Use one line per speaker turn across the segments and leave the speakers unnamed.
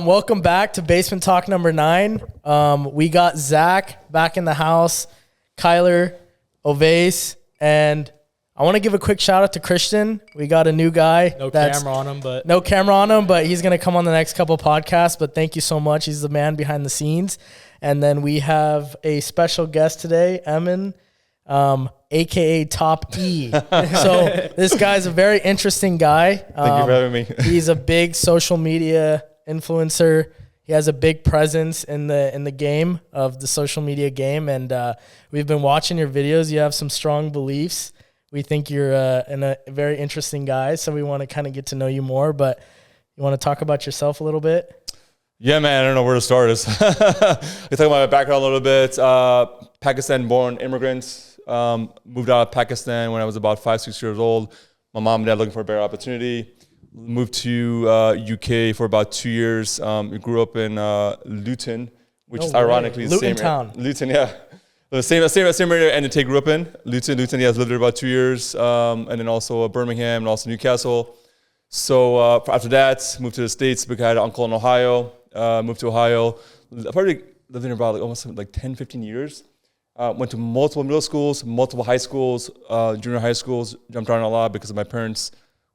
Welcome back to Basement Talk number 9. We got Zach back in the house, Kyler, Ovase, and I want to give a quick shout out to Christian. We got a new guy.
No camera on him, but
he's going to come on the next couple podcasts. But thank you so much. He's the man behind the scenes. And then we have a special guest today, Emmon, aka Top E. So this guy's a very interesting guy.
Thank you for having me.
He's a big social media influencer. He has a big presence in the game of the social media game, and we've been watching your videos. You have some strong beliefs. We think you're a very interesting guy, so we want to kind of get to know you more. But you want to talk about yourself a little bit?
Yeah, man, I don't know where to start. I talk about my background a little bit. Pakistan-born immigrant. Moved out of Pakistan when I was about 5-6 years old. My mom and dad looking for a better opportunity. Moved to UK for about 2 years. We grew up in Luton, which is ironically the same
town.
Luton, yeah. The same area and Tate grew up in. Luton, he has lived there about 2 years. And then also Birmingham and also Newcastle. So after that, moved to the States because I had an uncle in Ohio. Moved to Ohio. I probably lived there about almost 10, 15 years. Went to multiple middle schools, multiple high schools, junior high schools. Jumped around a lot because my parents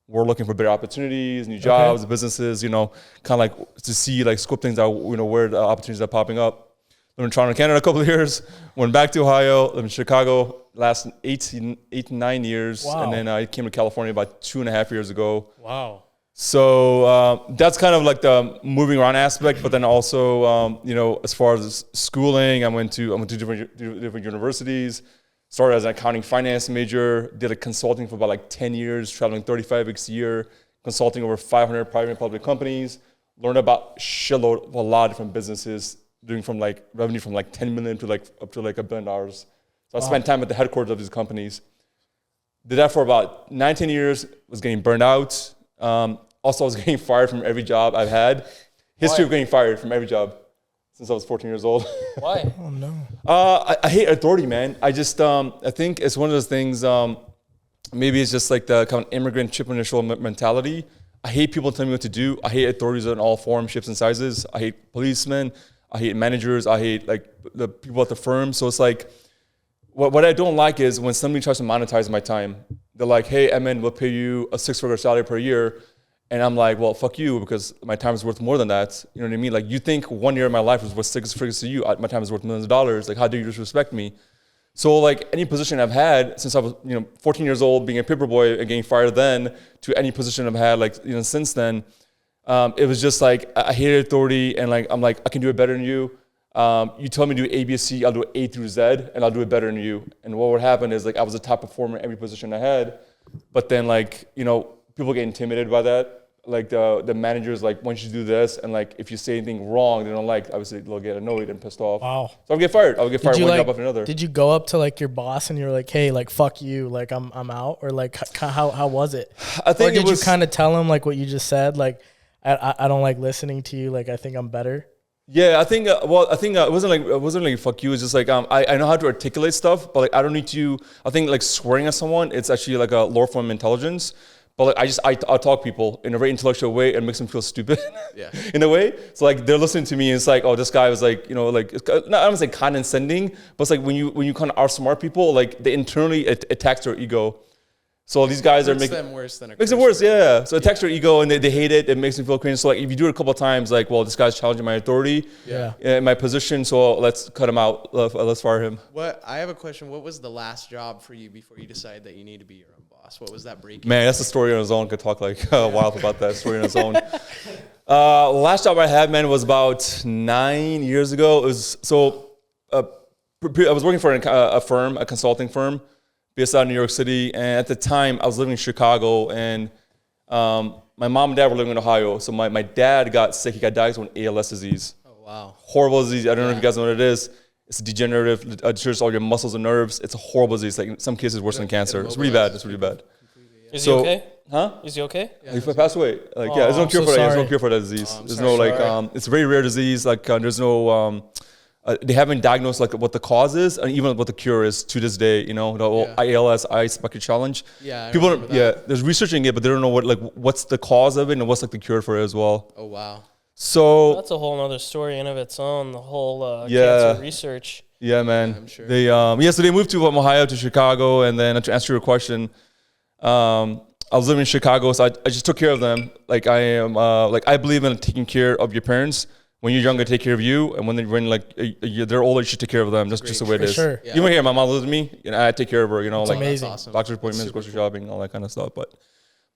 were looking for better opportunities, new jobs, businesses, kind of like to see, like, scope things out, where the opportunities are popping up. Lived in Toronto, Canada a couple of years. Went back to Ohio, lived in Chicago, last 8 to 9 years. Wow. And then I came to California about 2.5 years ago.
Wow.
So that's kind of like the moving around aspect, but then also, as far as schooling, I went to different universities. Started as an accounting finance major, did consulting for about 10 years, traveling 35 weeks a year, consulting over 500 private and public companies. Learned about shitload of a lot of different businesses, doing from revenue from 10 million to up to $1 billion. So I spent time at the headquarters of these companies. Did that for about 19 years, was getting burned out. Also, I was getting fired from every job I've had. History of getting fired from every job since I was 14 years old.
Why? Oh, no.
I hate authority, man. I just, I think it's one of those things, maybe it's just like the kind of immigrant chip initial mentality. I hate people telling me what to do. I hate authorities in all forms, shapes, and sizes. I hate policemen. I hate managers. I hate the people at the firm. So it's what I don't like is when somebody tries to monetize my time. They're like, hey, Emmon, we'll pay you a 6-figure salary per year. And I'm like, well, fuck you, because my time is worth more than that. You know what I mean? You think 1 year of my life was worth 6 figures to you. My time is worth millions of dollars. How dare you disrespect me? So any position I've had since I was 14 years old, being a paper boy and getting fired then, to any position I've had since then, it was just I hated authority, and I'm like, I can do it better than you. You tell me to do A, B, C, I'll do A through Z, and I'll do it better than you. And what would happen is I was a top performer in every position I had, but then people get intimidated by that. The managers once you do this, and if you say anything wrong they don't obviously they'll get annoyed and pissed off.
Wow.
So I'll get fired. One job after another.
Did you go up to your boss and you're like, hey, fuck you, I'm out? Or how was it?
I think,
or did you kind of tell him what you just said, I don't like listening to you, I think I'm better?
Yeah, I think it wasn't like fuck you. It's just I know how to articulate stuff, but I don't need to. I think swearing at someone, it's actually a lower form of intelligence. But I talk people in a very intellectual way and makes them feel stupid. Yeah. In a way. So they're listening to me and it's oh, this guy was not, I don't say condescending, but it's when you kind of are smart people, they internally attacks their ego. So these guys are making
them worse than
makes it worse, yeah. So it attacks their ego and they hate it. It makes them feel cringe. So if you do it a couple of times, well, this guy's challenging my authority, in my position. So let's cut him out. Let's fire him.
I have a question. What was the last job for you before you decided that you need to be your own boss? What was that break?
Man, that's a story on its own. Could talk a while about that story on its own. Last job I had, man, was about 9 years ago. It was I was working for a consulting firm based out of New York City, and at the time I was living in Chicago, and my mom and dad were living in Ohio. So my dad got sick. He got diagnosed with ALS disease.
Oh wow!
Horrible disease. I don't know if you guys know what it is. It's degenerative. It destroys all your muscles and nerves. It's a horrible disease. In some cases worse than cancer. It's really bad. It's really bad.
Is he okay?
Huh?
Is he okay?
Yeah, he passed away. There's no cure for that. There's no cure for that disease. There's no it's a very rare disease. There's no. They haven't diagnosed what the cause is, and even what the cure is to this day. The whole ALS, Ice Bucket Challenge.
Yeah,
people. There's researching it, but they don't know what's the cause of it and what's the cure for it as well.
Oh wow.
So
That's a whole other story in of its own, the whole
Yeah.
cancer research.
yeah, man.
I'm sure.
They so they moved to Ohio to Chicago, and then to answer your question, I was living in Chicago, so I just took care of them. Like I am, like I believe in taking care of your parents. When you're younger, take care of you, and when like they're older, you should take care of them. That's just the way it
For
is.
sure.
Yeah.
Even here, my mom lives with me, and I take care of her. You know,
It's
like
amazing.
That's awesome.
doctor's appointments,
That's
grocery
super
shopping, all that kind of stuff. But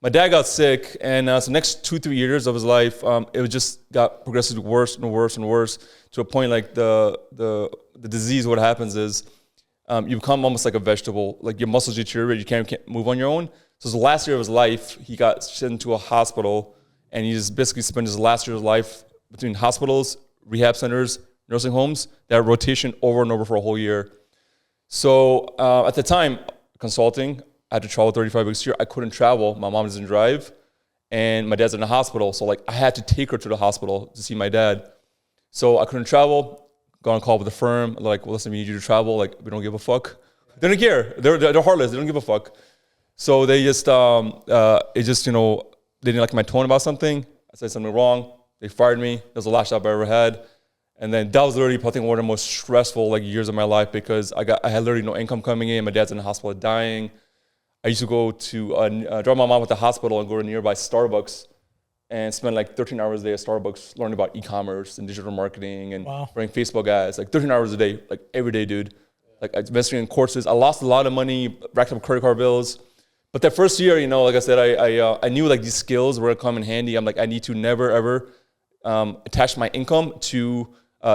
my dad got sick, and so next 2-3 years of his life, it just got progressively worse and worse and worse to a point like the disease. What happens is you become almost like a vegetable. Like your muscles deteriorate, you can't move on your own. So the last year of his life, he got sent into a hospital, and he just basically spent his last year of his life between hospitals, rehab centers, nursing homes, that rotation over and over for a whole year. So at the time, consulting, I had to travel 35 weeks a year. I couldn't travel. My mom doesn't drive, and my dad's in the hospital. So like I had to take her to the hospital to see my dad. So I couldn't travel. Got on call with the firm. Like, well, listen, we need you to travel. Like, we don't give a fuck. They don't care. They're heartless. They don't give a fuck. So they just, they didn't like my tone about something. I said something wrong. They fired me. That was the last job I ever had. And then that was literally, I think, one of the most stressful like years of my life because I had literally no income coming in. My dad's in the hospital dying. I used to go to drop my mom at the hospital and go to nearby Starbucks and spend like 13 hours a day at Starbucks learning about e-commerce and digital marketing and running Facebook ads, like 13 hours a day, like every day, dude. Like I invested in courses. I lost a lot of money, racked up credit card bills. But that first year, you know, like I said, I knew like these skills were gonna come in handy. I'm like, I need to never ever attach my income to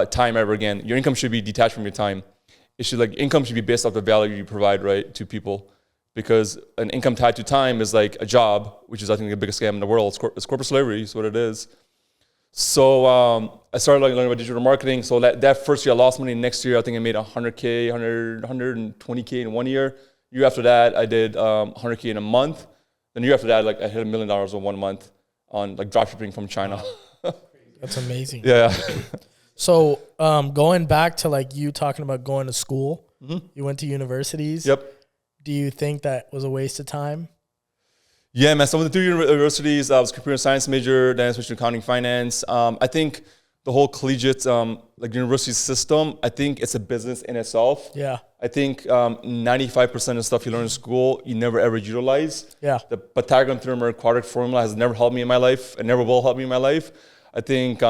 time ever again. Your income should be detached from your time. It should income should be based off the value you provide, right, to people. Because an income tied to time is like a job, which is I think the biggest scam in the world. It's corporate slavery, is what it is. So I started learning about digital marketing. So that first year I lost money. Next year I think I made 120K in 1 year. Year after that I did 100K in a month. Then year after that I hit $1 million in 1 month on like dropshipping from China.
That's amazing.
Yeah.
So going back to like you talking about going to school, you went to universities.
Yep.
Do you think that was a waste of time?
Yeah, man. So I went to 3 universities. I was a computer science major, then I switched to accounting finance. I think the whole collegiate university system, I think it's a business in itself.
Yeah.
I think 95% of stuff you learn in school, you never ever utilize.
Yeah.
The Pythagorean theorem or quadratic formula has never helped me in my life and never will help me in my life. I think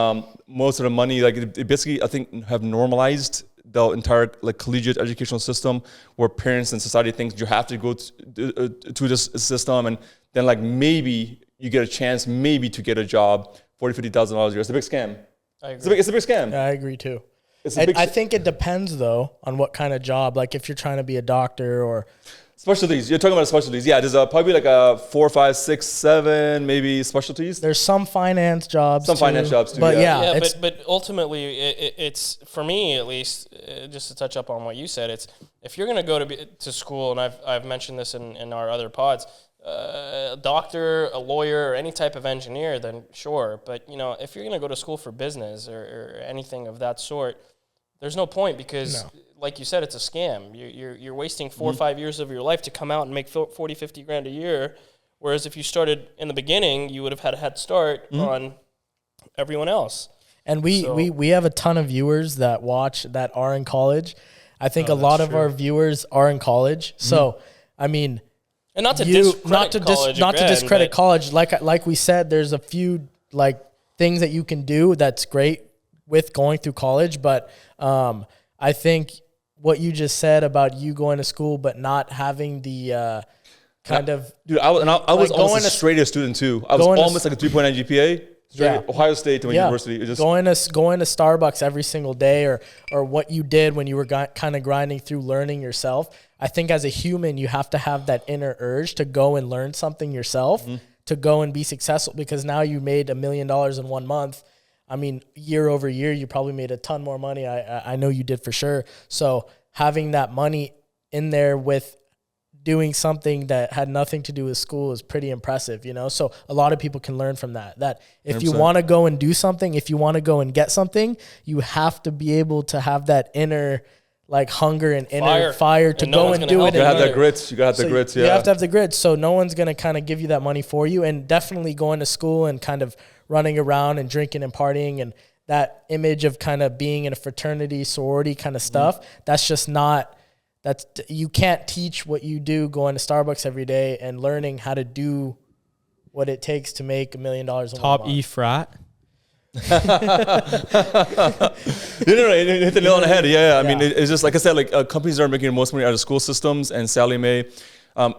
most of the money, like it basically, I think have normalized the entire like collegiate educational system where parents and society thinks you have to go to this system and then like maybe you get a chance maybe to get a job, $40,000-$50,000 a year. It's a big scam.
I agree.
It's a big scam.
Yeah, I agree too.
It's a big
I think it depends though on what kind of job. Like if you're trying to be a doctor or
specialties. You're talking about specialties. Yeah, there's probably like a 4, 5, 6, 7 maybe specialties.
there's some finance jobs.
Some finance jobs too,
But
yeah.
yeah,
but ultimately, it's for me at least. Just to touch up on what you said, it's if you're going to go to school, and I've mentioned this in our other pods, a doctor, a lawyer, or any type of engineer, then sure. But you know, if you're going to go to school for business or anything of that sort, there's no point because. No. Like you said, it's a scam. You're wasting 4 or 5 years of your life to come out and make 40, 50 grand a year. Whereas if you started in the beginning, you would have had a head start on everyone else.
And we have a ton of viewers that watch that are in college. I think a lot of our viewers are in college. So, I mean,
and not to discredit
college. Like we said, there's a few like things that you can do that's great with going through college. But I think what you just said about you going to school but not having the
Dude, I was almost a straight A student too. I was almost like a 3.9 GPA. Straight Ohio State to my university. It just
going to Starbucks every single day or what you did when you were kind of grinding through learning yourself. I think as a human, you have to have that inner urge to go and learn something yourself, to go and be successful because now you made $1 million in 1 month. I mean, year over year, you probably made a ton more money. I know you did for sure. So having that money in there with doing something that had nothing to do with school is pretty impressive, you know? So a lot of people can learn from that. That if 100%. You want to go and do something, if you want to go and get something, you have to be able to have that inner like hunger and inner fire to go and do it.
You gotta have that grit. You gotta have the grit. Yeah.
You have to have the grit. So no one's going to kind of give you that money for you. And definitely going to school and kind of running around and drinking and partying and that image of kind of being in a fraternity, sorority kind of stuff. That's just not, you can't teach what you do going to Starbucks every day and learning how to do what it takes to make $1 million in
Top E frat.
You hit the nail on the head. Yeah. I mean, it's just like I said, like companies are making the most money out of school systems and Sally Mae.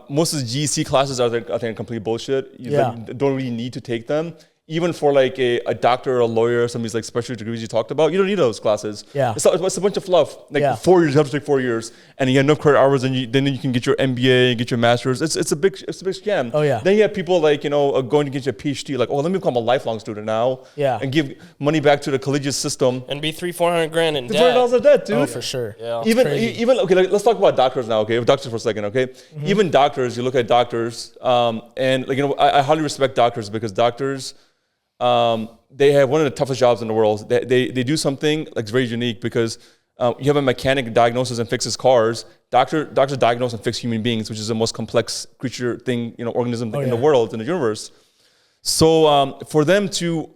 Most of the GC classes are, I think, complete bullshit. You don't really need to take them. Even for like a doctor or a lawyer, some of these like special degrees you talked about, you don't need those classes.
Yeah.
It's a bunch of fluff. Like 4 years, you have to take 4 years. And you have enough credit hours and then you can get your MBA and get your master's. It's a big scam.
Oh, yeah.
Then you have people like, going to get your PhD, like, oh, let me become a lifelong student now.
Yeah.
And give money back to the collegiate system.
And be $300,000-$400,000 in debt.
$400 of debt, dude.
Oh, for sure.
Yeah.
Even okay, like, let's talk about doctors now, okay? Doctors for a second, okay?
Mm-hmm.
Even doctors, you look at doctors, and like I highly respect doctors because doctors, they have one of the toughest jobs in the world. They do something like very unique because you have a mechanic diagnoses and fixes cars. Doctors diagnose and fix human beings, which is the most complex creature thing, organism in the world, in the universe. So for them to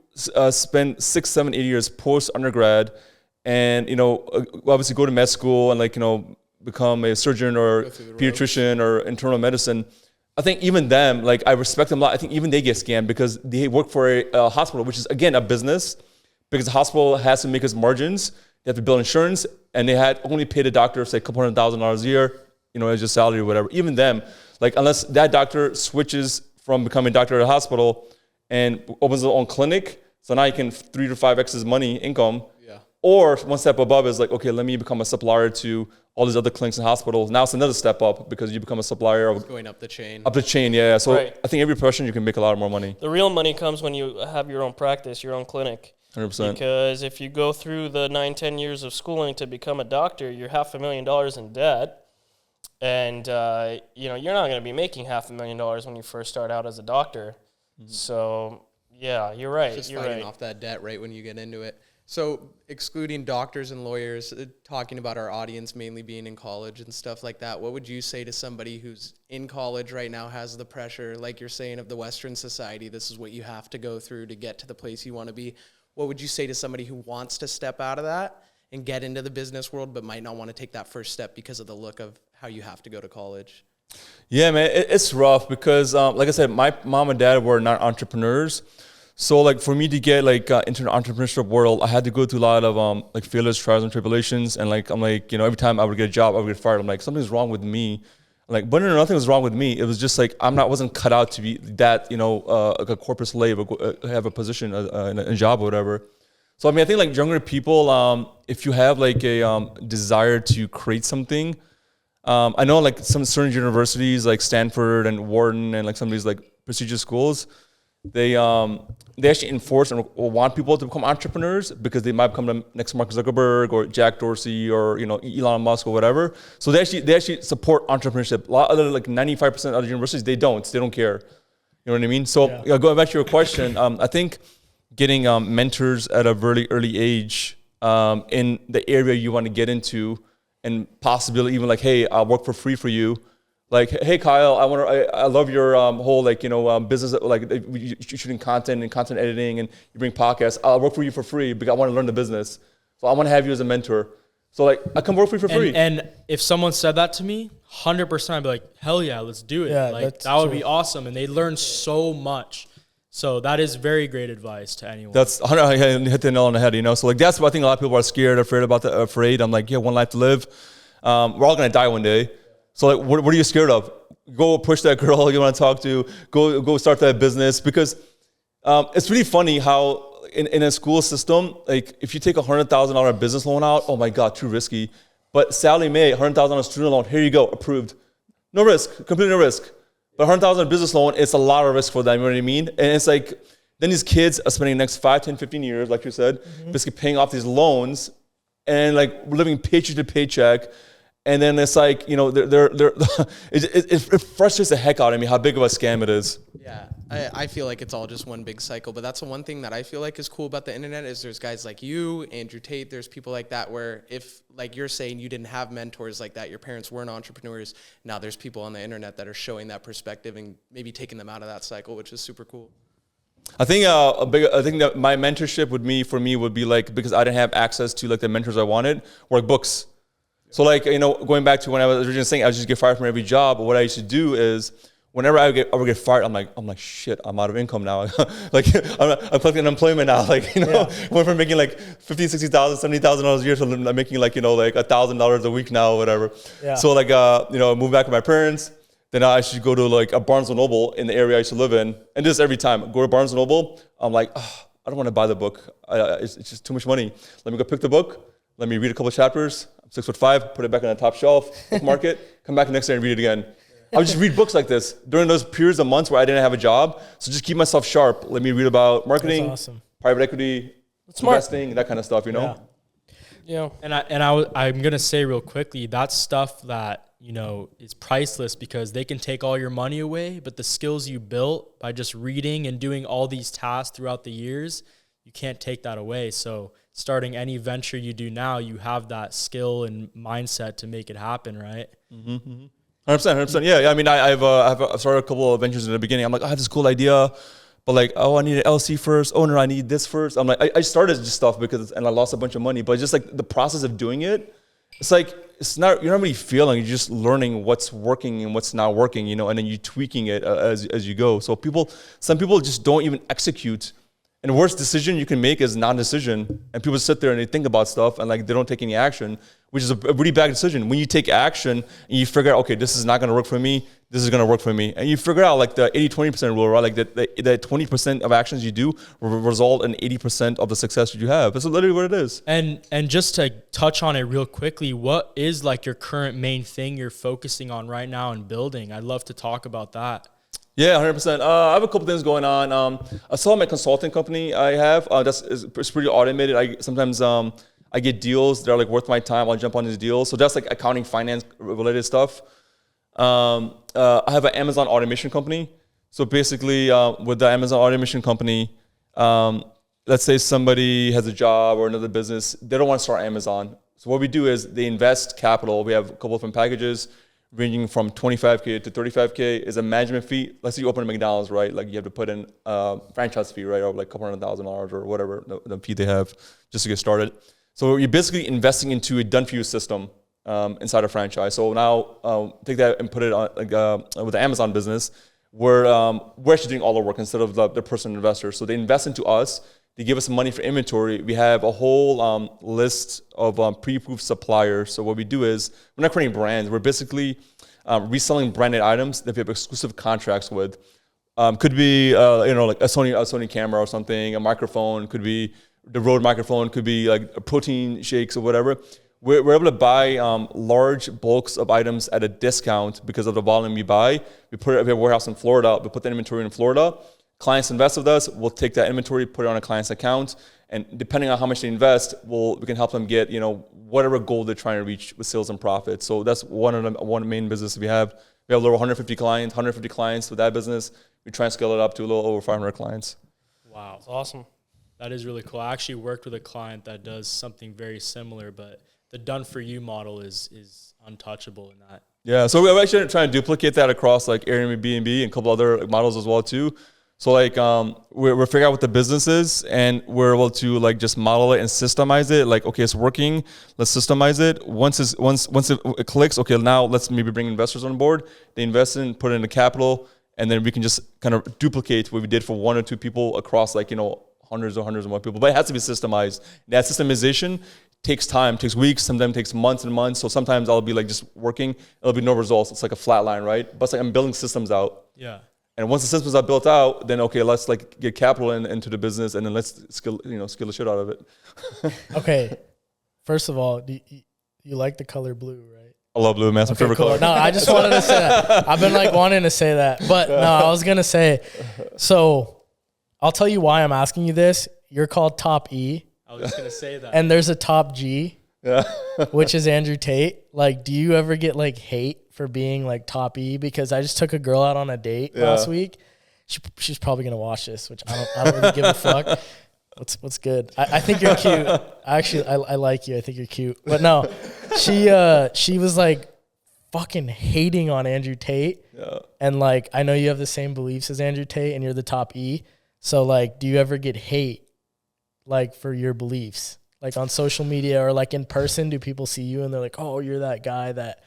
spend 6, 7, 8 years post undergrad, and obviously go to med school and become a surgeon or pediatrician or internal medicine. I think even them, like I respect them a lot. I think even they get scammed because they work for a hospital, which is again a business, because the hospital has to make its margins. They have to bill insurance, and they had only paid a doctor say a couple $100,000 a year, as your salary or whatever. Even them, like unless that doctor switches from becoming a doctor at a hospital and opens their own clinic, so now you can 3 to 5x his money income. Yeah. Or one step above is like, okay, let me become a supplier to all these other clinics and hospitals. Now it's another step up because you become a supplier of
going up the chain.
Up the chain, yeah. So I think every profession you can make a lot more money.
The real money comes when you have your own practice, your own clinic.
100%.
Because if you go through the 9-10 years of schooling to become a doctor, you're $500,000 in debt. And, you're not going to be making $500,000 when you first start out as a doctor. Mm-hmm. So, yeah, you're right.
Just
you're
fighting
right.
off that debt right when you get into it. So excluding doctors and lawyers, talking about our audience mainly being in college and stuff like that, what would you say to somebody who's in college right now, has the pressure, like you're saying, of the Western society? This is what you have to go through to get to the place you want to be. What would you say to somebody who wants to step out of that and get into the business world but might not want to take that first step because of the look of how you have to go to college?
Yeah, man, it's rough because, like I said, my mom and dad were not entrepreneurs. So like for me to get into the entrepreneurship world, I had to go through a lot of failures, trials, and tribulations. And I'm every time I would get a job, I would get fired. I'm like, something's wrong with me. But no, nothing was wrong with me. It was just like wasn't cut out to be that like a corporate slave or have a position, a job or whatever. So I think younger people, if you have a desire to create something, I know some certain universities like Stanford and Wharton and some of these prestigious schools, they actually enforce and want people to become entrepreneurs because they might become the next Mark Zuckerberg or Jack Dorsey or Elon Musk or whatever. So they actually support entrepreneurship. A lot of 95% of the universities they don't care. You know what I mean? So going back to your question, I think getting mentors at a very early age in the area you want to get into, and possibly even hey, I'll work for free for you. Hey Kyle, I love your whole business, shooting content and content editing, and you bring podcasts. I'll work for you for free because I want to learn the business. So I want to have you as a mentor. So I come work for you for free.
And if someone said that to me, 100%, I'd be like, hell yeah, let's do it.
Yeah,
that would be awesome. And they learn so much. So that is very great advice to anyone.
That's 100, hit the nail on the head, So that's what I think a lot of people are scared, afraid. I'm like, one life to live. We're all gonna die one day. So what are you scared of? Go push that girl you want to talk to. Go start that business, because it's really funny how in a school system, if you take $100,000 business loan out, oh my God, too risky. But Sally Mae, $100,000 student loan, here you go, approved. No risk, completely no risk. But $100,000 business loan, it's a lot of risk for them, you know what I mean? And it's then these kids are spending the next 5, 10, 15 years, like you said, basically paying off these loans and living paycheck to paycheck. And then it's they're it frustrates the heck out of me how big of a scam it is.
Yeah, I feel like it's all just one big cycle. But that's the one thing that I feel like is cool about the internet is there's guys like you, Andrew Tate, there's people like that where if, like you're saying, you didn't have mentors like that, your parents weren't entrepreneurs, now there's people on the internet that are showing that perspective and maybe taking them out of that cycle, which is super cool.
I think I think that my mentorship for me would be like, because I didn't have access to like the mentors I wanted, were like books. So like, going back to when I was originally saying I was just get fired from every job, what I used to do is whenever I would get fired, I'm like shit, I'm out of income now. Like I'm collecting unemployment now. Like, went from making like $50,000, $60,000, $70,000 a year to I'm making like, like $1,000 a week now or whatever. Yeah. So like, I moved back with my parents. Then I should go to like a Barnes & Noble in the area I used to live in. And this every time. Go to Barnes & Noble, I'm like, I don't want to buy the book. It's just too much money. Let me go pick the book. Let me read a couple of chapters. I'm 6'5", put it back on the top shelf, bookmark it, come back the next day and read it again. I would just read books like this during those periods of months where I didn't have a job. So just keep myself sharp. Let me read about marketing, private equity, investing, that kind of stuff,
Yeah. And I'm going to say real quickly, that's stuff that, is priceless, because they can take all your money away, but the skills you built by just reading and doing all these tasks throughout the years, you can't take that away. So starting any venture you do now, you have that skill and mindset to make it happen, right?
100%. Yeah. I mean, I've started a couple of ventures in the beginning. I'm like, I have this cool idea, but like, I need an LC first. Oh no, I need this first. I'm like, I started just stuff and I lost a bunch of money, but just like the process of doing it, it's like, you're not really feeling, you're just learning what's working and what's not working, and then you tweaking it as you go. So some people just don't even execute. And the worst decision you can make is non-decision. And people sit there and they think about stuff and like they don't take any action, which is a really bad decision. When you take action and you figure out, okay, this is not going to work for me, this is going to work for me. And you figure out like the 80-20% rule, right? Like the 20% of actions you do will result in 80% of the success that you have. That's literally what it is.
And just to touch on it real quickly, what is like your current main thing you're focusing on right now and building? I'd love to talk about that.
Yeah, 100%. I have a couple things going on. I saw my consulting company I have. It's pretty automated. Sometimes I get deals that are like worth my time. I'll jump on these deals. So that's like accounting, finance related stuff. I have an Amazon automation company. So basically, with the Amazon automation company, let's say somebody has a job or another business, they don't want to start Amazon. So what we do is they invest capital. We have a couple of different packages ranging from $25K to $35K is a management fee. Let's say you open a McDonald's, right? Like you have to put in a franchise fee, right? Or like a couple $100,000 or whatever the fee they have just to get started. So you're basically investing into a done-for-you system inside a franchise. So now take that and put it on with the Amazon business. We're actually doing all the work instead of the person investor. So they invest into us. They give us money for inventory. We have a whole list of pre-approved suppliers. So what we do is we're not creating brands. We're basically reselling branded items that we have exclusive contracts with. Could be like a Sony camera or something. A microphone could be the Rode microphone. Could be like protein shakes or whatever. We're able to buy large bulks of items at a discount because of the volume we buy. We have a warehouse in Florida. We put the inventory in Florida. Clients invest with us. We'll take that inventory, put it on a client's account, and depending on how much they invest, we can help them get whatever goal they're trying to reach with sales and profit. So that's one main business we have. We have a little 150 clients with that business. We try and scale it up to a little over 500 clients.
Wow, that's awesome. That is really cool. I actually worked with a client that does something very similar, but the done-for-you model is untouchable in that.
Yeah, so we're actually trying to duplicate that across like Airbnb and a couple other models as well too. So like we're figuring out what the business is, and we're able to like just model it and systemize it. Like, okay, it's working. Let's systemize it. Once it clicks, okay, now let's maybe bring investors on board. They invest in, put it into capital, and then we can just kind of duplicate what we did for one or two people across like hundreds of more people. But it has to be systemized. That systemization takes time, takes weeks, sometimes takes months and months. So sometimes I'll be like just working, it'll be no results. It's like a flat line, right? But it's like I'm building systems out.
Yeah.
And once the systems are built out, then okay, let's like get capital into the business, and then let's skill the shit out of it.
Okay, first of all, do you like the color blue, right?
I love blue, man. It's my favorite color.
No, I just wanted to say that. I've been like wanting to say that, but no, I was gonna say. So, I'll tell you why I'm asking you this. You're called Top E.
I was just gonna say that.
And there's a Top G. Yeah. Which is Andrew Tate. Like, do you ever get like hate for being like Top E? Because I just took a girl out on a date last week. She's probably gonna watch this, which I don't really give a fuck. What's good? I think you're cute. I like you. I think you're cute. But no, she was like fucking hating on Andrew Tate. Yeah. And like I know you have the same beliefs as Andrew Tate, and you're the Top E. So like, do you ever get hate like for your beliefs? Like on social media or like in person, do people see you and they're like, oh, you're that guy that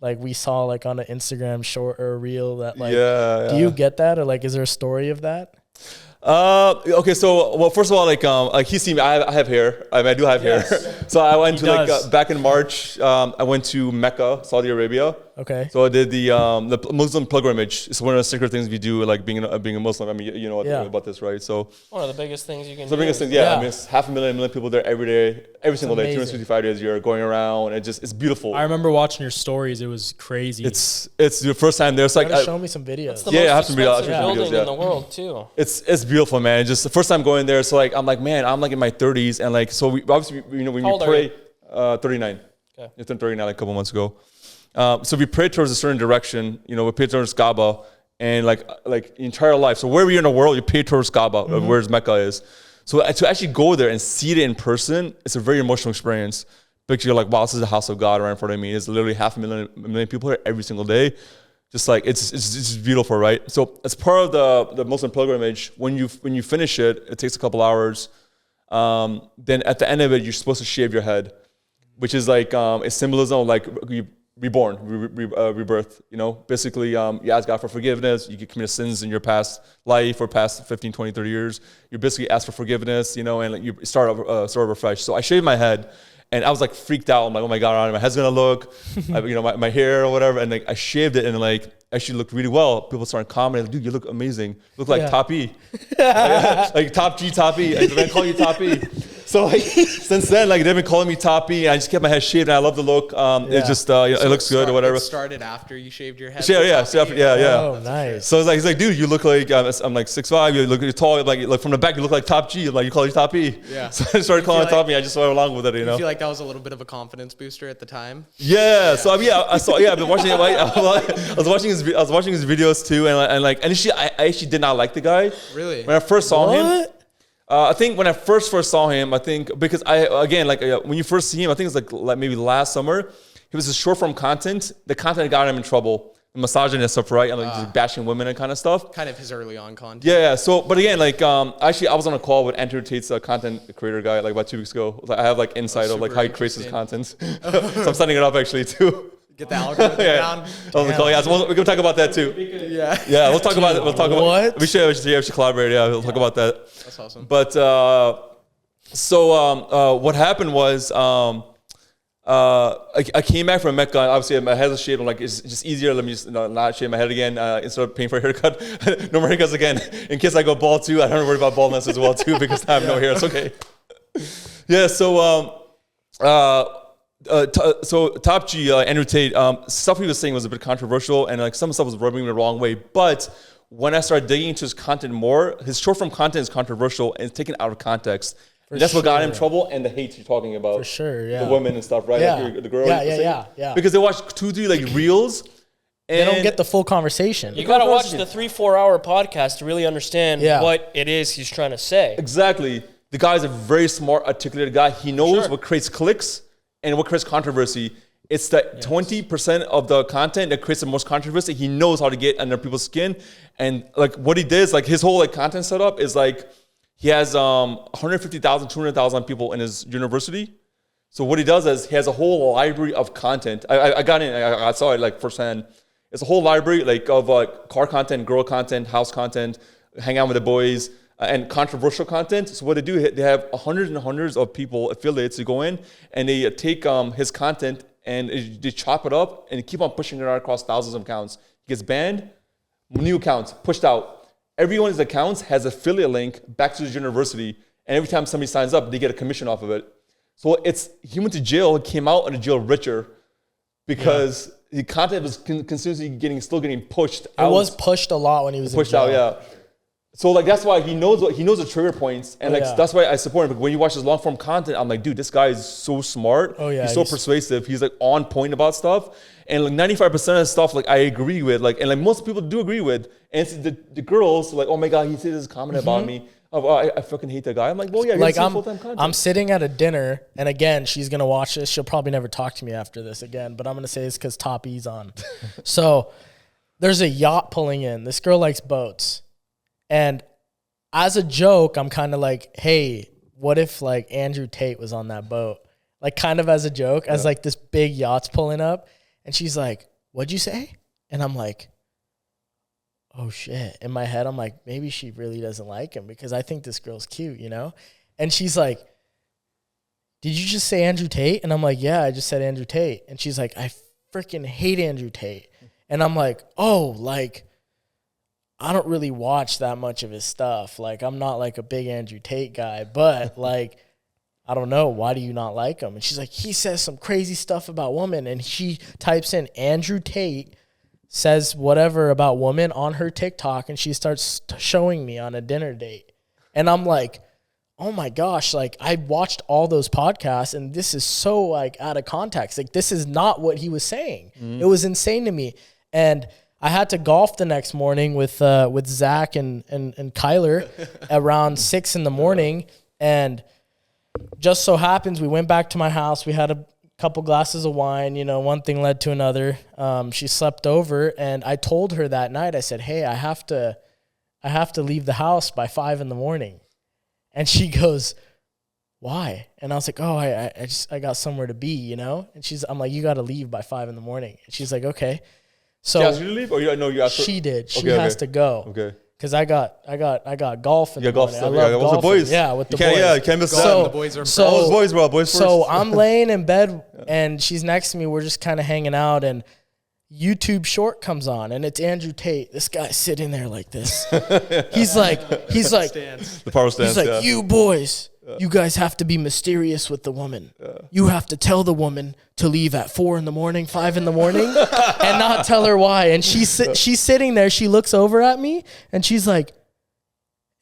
like we saw like on an Instagram short or a reel that like, do you get that? Or like, is there a story of that?
Okay, so well, first of all, like he see me. I have hair. I do have hair. So I went to back in March. I went to Mecca, Saudi Arabia.
Okay.
So I did the Muslim pilgrimage. It's one of the sacred things we do, like being a Muslim. I mean, you know about this, right? So
one of the biggest things you can do.
The biggest thing, I mean, it's 500,000 people there every day, every single day, 365 days a year, going around. It's beautiful.
I remember watching your stories. It was crazy.
It's the first time there. It's like
show me some videos.
It's the most expensive building in the world too.
It's beautiful, man. Just the first time going there. So like I'm like, man, I'm like in my 30s, and like so we obviously when you pray, 39. Okay. I turned 39 like a couple months ago. So we pray towards a certain direction. We pray towards Kaaba, and like entire life. So wherever you're in the world, you pray towards Kaaba, where Mecca is. So to actually go there and see it in person, it's a very emotional experience. Because you're like, wow, this is the house of God right in front of me. It's literally 500,000 people here every single day. Just like it's beautiful, right? So as part of the Muslim pilgrimage, when you finish it, it takes a couple hours. Then at the end of it, you're supposed to shave your head, which is like a symbolism of like you reborn, rebirth. Basically, you ask God for forgiveness. You commit sins in your past life or past 15, 20, 30 years. You basically ask for forgiveness, and like you start over fresh. So I shaved my head. And I was like freaked out. I'm like, oh my God, my head's gonna look, my hair or whatever. And like I shaved it and like actually looked really well. People started commenting, like, dude, you look amazing. You look like Top E. Like Top G, Top E. They're gonna call you Top E. So like since then, like they've been calling me Top E. I just kept my head shaved and I love the look. It just it looks good or whatever.
It started after you shaved your head.
Yeah.
Oh, nice.
So he's like, dude, you look like I'm like 6'5". You're tall. Like from the back, you look like Top G. Like you call you Top E.
Yeah.
So I started calling Top E. I just went along with it. You
feel like that was a little bit of a confidence booster at the time?
Yeah. So I mean, I saw. Yeah, I've been watching it. I was watching his videos too, and like initially, I actually did not like the guy.
Really?
When I first saw him. I think when I first saw him, because when you first see him, I think it's like maybe last summer, he was a short form content. The content got him in trouble, misogyny and stuff, right? And like just bashing women and kind of stuff.
Kind of his early on content.
Yeah. So, but again, like actually, I was on a call with Andrew Tate's content creator guy like about 2 weeks ago. I have like insight of like how he creates his content. So I'm setting it up actually too.
Get the algorithm down.
So we're gonna talk about that too. Yeah. We'll talk about it. We'll talk about
what?
We should collaborate. Yeah, we'll talk about that.
That's awesome.
But what happened was I came back from Mecca. Obviously, my head was shaved. I'm like, it's just easier. Let me just not shave my head again instead of paying for a haircut. No more haircuts again. In case I go bald too, I don't worry about baldness as well too because I have no hair. It's okay. Yeah. So Top G, Andrew Tate, stuff he was saying was a bit controversial and like some stuff was rubbing me the wrong way. But when I started digging into his content more, his short form content is controversial and it's taken out of context. And that's what got him in trouble and the hate you're talking about.
For sure, yeah.
The women and stuff, right?
Yeah.
Like the girl.
Yeah.
Because they watch 2-3 like reels. And
they don't get the full conversation.
You got to watch the 3-4 hour podcast to really understand what it is he's trying to say.
Exactly. The guy's a very smart, articulated guy. He knows what creates clicks and what creates controversy. It's that 20% of the content that creates the most controversy. He knows how to get under people's skin. And like what he did is like his whole like content setup is like he has 150,000, 200,000 people in his university. So what he does is he has a whole library of content. I got in, I saw it like firsthand. It's a whole library like of car content, girl content, house content, hang out with the boys, and controversial content. So what they do, they have hundreds and hundreds of people, affiliates, who go in and they take his content and they chop it up and keep on pushing it out across thousands of accounts. He gets banned, new accounts pushed out. Every one of his accounts has an affiliate link back to his university, and every time somebody signs up, they get a commission off of it. So he went to jail, he came out of the jail richer because the content was continuously still getting pushed out.
It was pushed a lot when he was
pushed
in jail.
out, yeah. So like that's why he knows the trigger points, and that's why I support him. But when you watch his long form content, I'm like, dude, this guy is so smart. Oh yeah, he's so persuasive. He's like on point about stuff, and like 95% of stuff like I agree with, like and like most people do agree with. And it's the girls like, oh my god, he said this comment about me. Oh, I fucking hate that guy. I'm like, well, yeah,
like I'm sitting at a dinner, and again, she's gonna watch this. She'll probably never talk to me after this again, but I'm gonna say this because Top E's on. So there's a yacht pulling in. This girl likes boats. And as a joke, I'm kind of like, hey, what if like Andrew Tate was on that boat? Like kind of as a joke, as like this big yacht's pulling up. And she's like, what'd you say? And I'm like, oh shit. In my head, I'm like, maybe she really doesn't like him because I think this girl's cute, you know? And she's like, did you just say Andrew Tate? And I'm like, yeah, I just said Andrew Tate. And she's like, I freaking hate Andrew Tate. And I'm like, oh, like, I don't really watch that much of his stuff. Like, I'm not like a big Andrew Tate guy, but like, I don't know. Why do you not like him? And she's like, he says some crazy stuff about women. And she types in Andrew Tate says whatever about women on her TikTok. And she starts showing me on a dinner date. And I'm like, oh my gosh, like I watched all those podcasts and this is so like out of context. Like this is not what he was saying. It was insane to me. And I had to golf the next morning with Zach and Kyler around 6 a.m. And just so happens we went back to my house. We had a couple glasses of wine, you know, one thing led to another. She slept over and I told her that night, I said, hey, I have to leave the house by 5 a.m. And she goes, why? And I was like, oh, I got somewhere to be, you know? And I'm like, you got to leave by 5 a.m. And she's like, okay. So
she asked you to leave, or you asked her?
She did. She
Okay,
has to go.
Okay.
Because I got golf in the
golf
morning.
stuff.
I love
With the
golfing.
boys.
Yeah, with the
You can't,
boys.
yeah, you can't miss
So-
that.
The boys are
All those boys, bro. Boys first.
So I'm laying in bed and she's next to me. We're just kind of hanging out and YouTube short comes on and it's Andrew Tate. This guy's sitting there like this. He's like,
the power stance.
he's like, you boys, you guys have to be mysterious with the woman. You have to tell the woman to leave at 4 a.m, 5 a.m, and not tell her why. And she's sitting there. She looks over at me and she's like,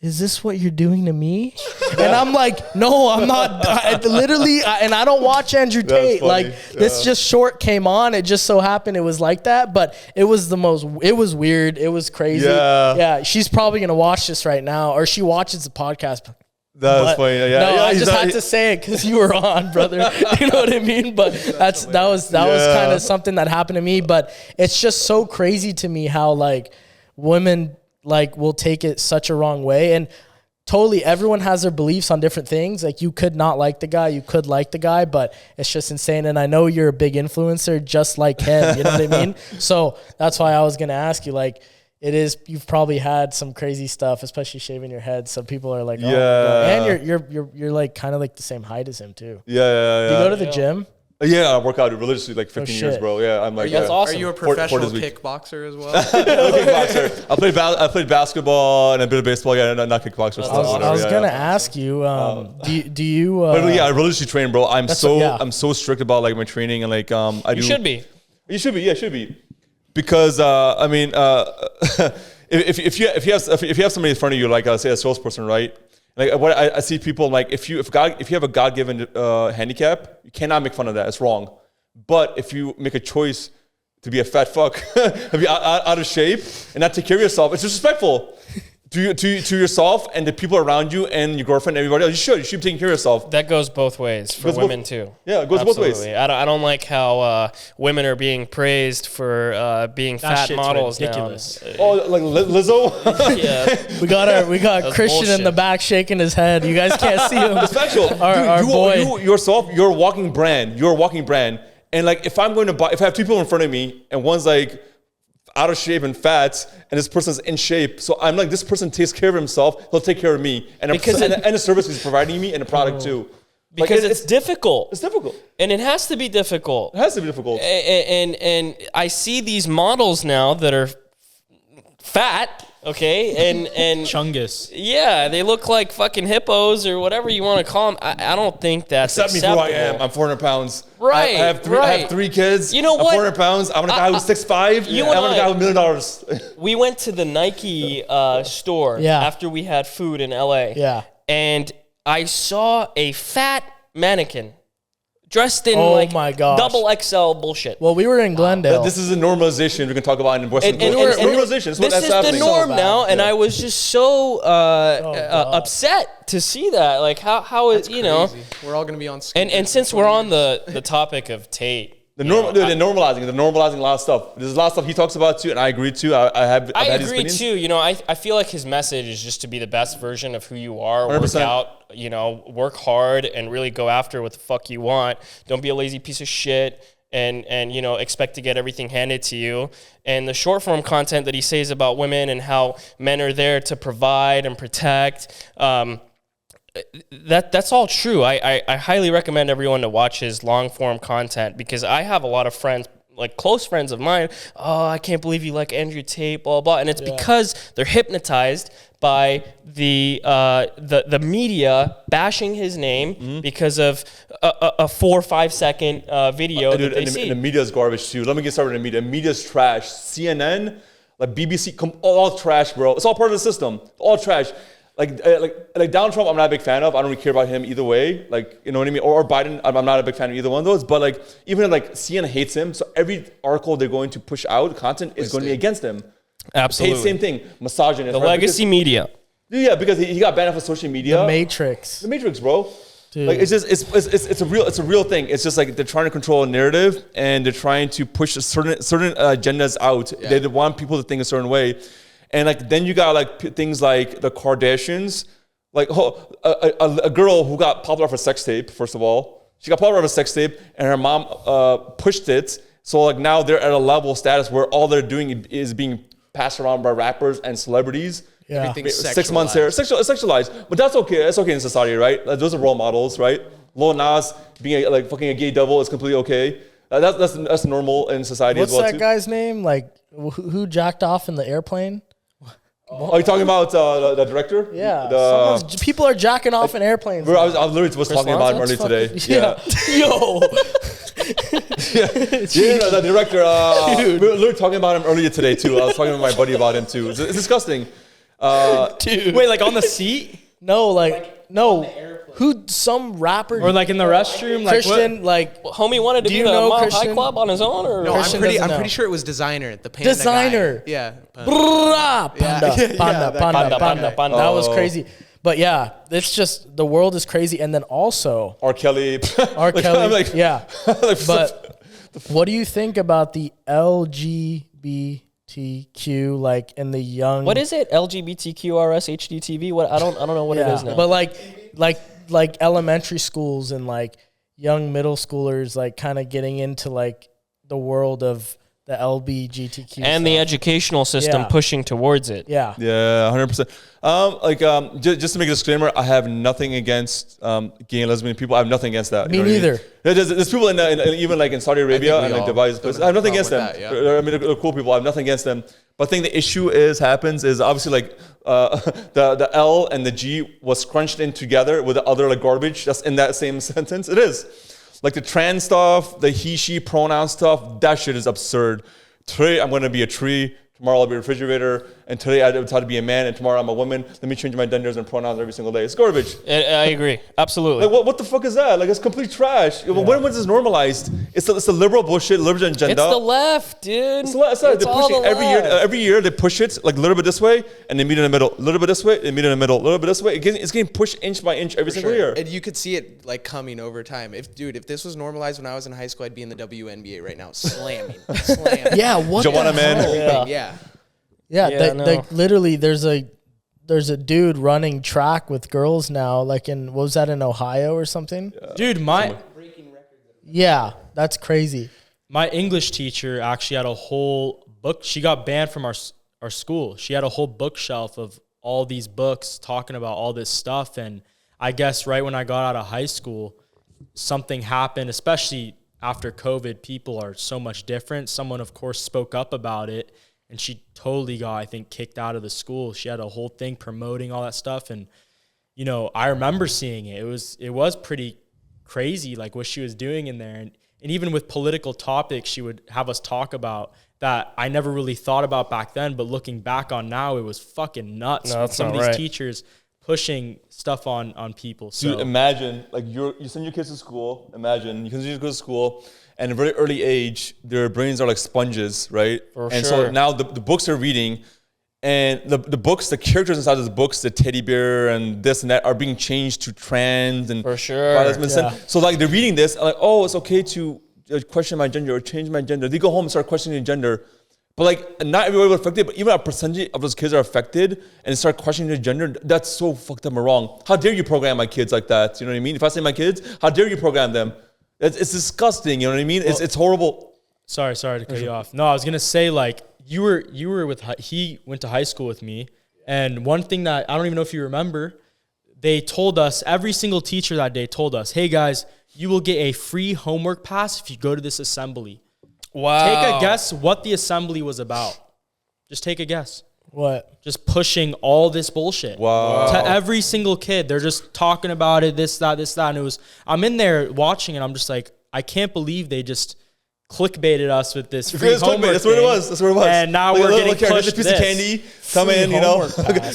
is this what you're doing to me? And I'm like, no, I'm not. And I don't watch Andrew Tate. Like this just short came on. It just so happened it was like that. But it was it was weird. It was crazy. Yeah. She's probably going to watch this right now or she watches the podcast.
That's funny. Yeah.
No,
yeah,
I just had to say it because you were on, brother. You know what I mean? But that was kind of something that happened to me. But it's just so crazy to me how like women like will take it such a wrong way. And totally everyone has their beliefs on different things. Like you could not like the guy, you could like the guy, but it's just insane. And I know you're a big influencer just like him. You know what I mean? So that's why I was gonna ask you, like, you've probably had some crazy stuff, especially shaving your head. So people are like, oh, and you're like kind of like the same height as him too.
Yeah.
Do you go to the gym?
Yeah, I work out religiously like 15 years, bro. Yeah, I'm like.
That's awesome.
Are you a
4
professional
days a week.
kickboxer as well?
Kickboxer. I played basketball and a bit of baseball. Yeah, not kickboxer.
I was gonna ask you, do you?
But yeah, I religiously train, bro. I'm so strict about like my training and like
You should be.
You should be. Yeah, should be. Because I mean, if you have somebody in front of you, like say a salesperson, right? Like what I see people like if you have a God-given handicap, you cannot make fun of that. It's wrong. But if you make a choice to be a fat fuck, be out of shape, and not take care of yourself, it's disrespectful to yourself and the people around you and your girlfriend and everybody else. You should be taking care of yourself.
That goes both ways for women too.
Yeah, it goes both ways.
I don't like how women are being praised for being fat models
ridiculous.
now.
Oh, like Lizzo?
Yeah.
We got Christian in the
bullshit.
back shaking his head. You guys can't see him.
It's factual.
Our boy.
You yourself, you're a walking brand. You're a walking brand. And like if I have two people in front of me and one's like out of shape and fat, and this person's in shape. So I'm like, this person takes care of himself. He'll take care of me, and the service he's providing me, and the product too.
Because it's difficult.
It's difficult.
And it has to be difficult.
It has to be difficult.
And I see these models now that are fat, okay, and
Chungus.
yeah, they look like fucking hippos or whatever you want to call them. I don't think that's
Accept me for who I am. I'm 400 pounds.
Right,
I have three kids.
You know
I'm
what?
400 pounds. I'm a guy who's 6'5".
You
I'm
and
a guy with $1 million.
We went to the Nike store after we had food in LA.
Yeah.
And I saw a fat mannequin dressed in
my gosh.
double XL bullshit.
Well, we were in Glendale.
This is a normalization we can talk about in Western.
And
normalization.
this is the norm now, and I was just so upset to see that. Like how is you know?
We're all gonna be on.
And since we're on the topic of Tate,
They're normalizing a lot of stuff. There's a lot of stuff he talks about too, and I agree too. I
agree too. You know, I feel like his message is just to be the best version of who you are.
100%.
Work out, you know, work hard and really go after what the fuck you want. Don't be a lazy piece of shit and you know, expect to get everything handed to you. And the short form content that he says about women and how men are there to provide and protect, that's all true. I highly recommend everyone to watch his long form content, because I have a lot of friends, like close friends of mine. Oh, I can't believe you like Andrew Tate, blah blah. And it's because they're hypnotized by the media bashing his name because of a 4 or 5 second video that they see.
And the media is garbage too. Let me get started with the media. Media's trash. CNN, like BBC, all trash, bro. It's all part of the system. All trash. Like Donald Trump, I'm not a big fan of. I don't really care about him either way. Like, you know what I mean? Or Biden, I'm not a big fan of either one of those. But like, even like CNN hates him. So every article they're going to push out, content is going to be against him.
Absolutely.
Same thing. Misogynist.
The legacy media.
Yeah, because he got banned off of social media.
The Matrix.
The Matrix, bro.
Dude.
Like, it's a real thing. It's just like they're trying to control a narrative, and they're trying to push certain agendas out. Yeah. They want people to think a certain way. And like, then you got like things like the Kardashians, like a girl who got popular for sex tape. First of all, she got popular for a sex tape, and her mom pushed it. So like now they're at a level of status where all they're doing is being passed around by rappers and celebrities.
Yeah.
Everything's
6 months here, sexualized, but that's okay. That's okay in society, right? Like, those are role models, right? Lil Nas being fucking a gay devil is completely okay. That's normal in society
What's
as well.
that
too.
guy's name? Like, who jacked off in the airplane?
Are you talking about the director?
Yeah. People are jacking off in airplanes.
Bro, I was literally talking about him earlier today.
Yeah. Yo.
The director. We were literally talking about him earlier today too. I was talking to my buddy about him too. It's disgusting.
Dude.
Wait, like on the seat?
No, no. Some rapper
Or like in the restroom?
Christian,
Homie wanted to
Do
be
you
the
know
Mile High
Christian?
Club on his own, or
No,
Christian
I'm
doesn't know.
pretty sure it was Designer, the panda
Designer.
guy. Yeah.
Panda. That was crazy. But yeah, it's just, the world is crazy. And then also
R. Kelly.
yeah. But what do you think about the LGBTQ, like in the young?
what is it? LGBTQRS HDTV? What I don't know what it is now.
But like elementary schools and like young middle schoolers, like kind of getting into like the world of the LGBTQ
and the educational system pushing towards it.
Yeah.
Yeah, 100%. Just to make a disclaimer, I have nothing against gay and lesbian people. I have nothing against that.
Me
You know what I mean?
neither.
There's people in even like in Saudi Arabia and like Dubai. I have nothing against them.
that, yeah.
I mean, they're cool people. I have nothing against them. But I think the issue happens is obviously like the L and the G was scrunched in together with the other like garbage that's in that same sentence. It is. Like the trans stuff, the he, she pronoun stuff, that shit is absurd. Today I'm going to be a tree. Tomorrow I'll be a refrigerator. And today I decided to be a man. And tomorrow I'm a woman. Let me change my genders and pronouns every single day. It's garbage.
I agree. Absolutely.
Like what the fuck is that? Like, it's complete trash. Yeah. When was this normalized? It's the liberal bullshit, liberal agenda.
It's the left, dude.
It's the left. They're
all
pushing
the left.
every year they push it like a little bit this way and they meet in the middle. A little bit this way, they meet in the middle. A little bit this way. It's getting pushed inch by inch every single year.
And you could see it like coming over time. If this was normalized when I was in high school, I'd be in the WNBA right now, slamming.
Yeah. What?
Joanna,
the
man.
hell?
Yeah.
Literally, there's a dude running track with girls now, like what was that, in Ohio or something?
Dude,
Yeah, that's crazy.
my English teacher actually had a whole book. She got banned from our school. She had a whole bookshelf of all these books talking about all this stuff. And I guess right when I got out of high school, something happened, especially after COVID. People are so much different. Someone, of course, spoke up about it. And she totally got, I think, kicked out of the school. She had a whole thing promoting all that stuff. And, you know, I remember seeing it. It was pretty crazy, like what she was doing in there. And even with political topics, she would have us talk about that I never really thought about back then. But looking back on now, it was fucking nuts.
No, that's
some
not
of these
right.
teachers pushing stuff on people. So
Dude, imagine, like, you send your kids to school. Imagine, you send your kids to school. And at a very early age, their brains are like sponges, right? So now the books they're reading, and the books, the characters inside of the books, the teddy bear and this and that, are being changed to trans and
For sure.
violence.
Yeah.
So like they're reading this, like, oh, it's okay to question my gender or change my gender. They go home and start questioning gender. But like, not everybody was affected, but even a percentage of those kids are affected and they start questioning their gender. That's so fucked up and wrong. How dare you program my kids like that? You know what I mean? If I say my kids, how dare you program them? It's disgusting. You know what I mean? Well, it's horrible.
Sorry to cut you off. No, I was gonna say like you were with he went to high school with me, and one thing that I don't even know if you remember, they told us, every single teacher that day told us, hey guys, you will get a free homework pass if you go to this assembly.
Wow.
Take a guess what the assembly was about. Just take a guess.
What?
Just pushing all this bullshit.
Wow.
To every single kid. They're just talking about it, this, that. And I'm in there watching and I'm just like, I can't believe they just clickbaited us with this free homework.
That's what it was. That's what it was.
And now we're getting pushed
this piece of candy. Come in, you know,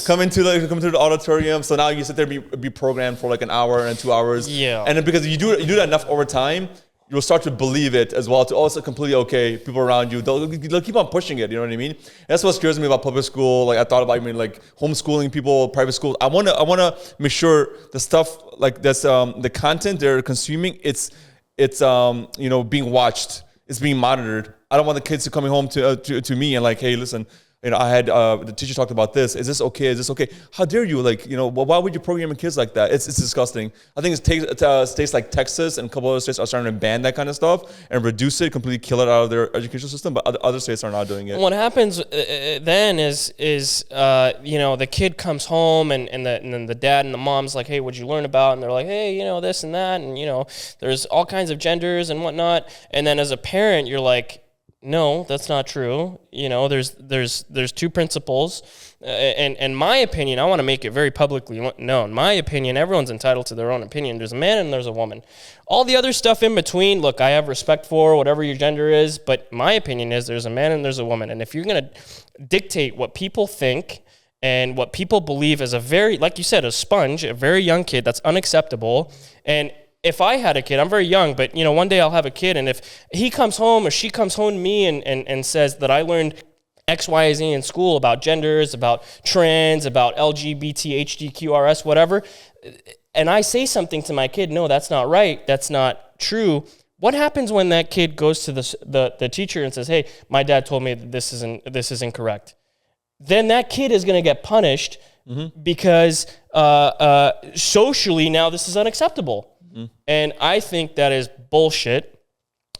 come into the auditorium. So now you sit there and be programmed for like an hour and 2 hours.
Yeah.
And then because you do that enough over time, you'll start to believe it as well. To also completely okay, people around you, they'll keep on pushing it. You know what I mean? That's what scares me about public school. Like I thought about, like homeschooling people, private schools. I wanna make sure the stuff like that's the content they're consuming. It's being watched. It's being monitored. I don't want the kids to coming home to me and like, hey, listen, I had the teacher talked about this. Is this okay? Is this okay? How dare you? Like, why would you program kids like that? It's disgusting. I think states like Texas and a couple other states are starting to ban that kind of stuff and reduce it, completely kill it out of their educational system. But other states are not doing it.
What happens then is the kid comes home and then the dad and the mom's like, hey, what'd you learn about? And they're like, hey, this and that, and there's all kinds of genders and whatnot. And then as a parent, you're like, no, that's not true. There's two principles. And my opinion, I want to make it very publicly known. My opinion, everyone's entitled to their own opinion. There's a man and there's a woman. All the other stuff in between, look, I have respect for whatever your gender is, but my opinion is there's a man and there's a woman. And if you're going to dictate what people think and what people believe as a very, like you said, a sponge, a very young kid, that's unacceptable. And if I had a kid, I'm very young, but one day I'll have a kid, and if he comes home or she comes home to me and says that I learned X, Y, Z in school about genders, about trans, about LGBT, HDQRS, whatever, and I say something to my kid, no, that's not right, that's not true. What happens when that kid goes to the teacher and says, hey, my dad told me that this is incorrect? Then that kid is going to get punished because socially now this is unacceptable. And I think that is bullshit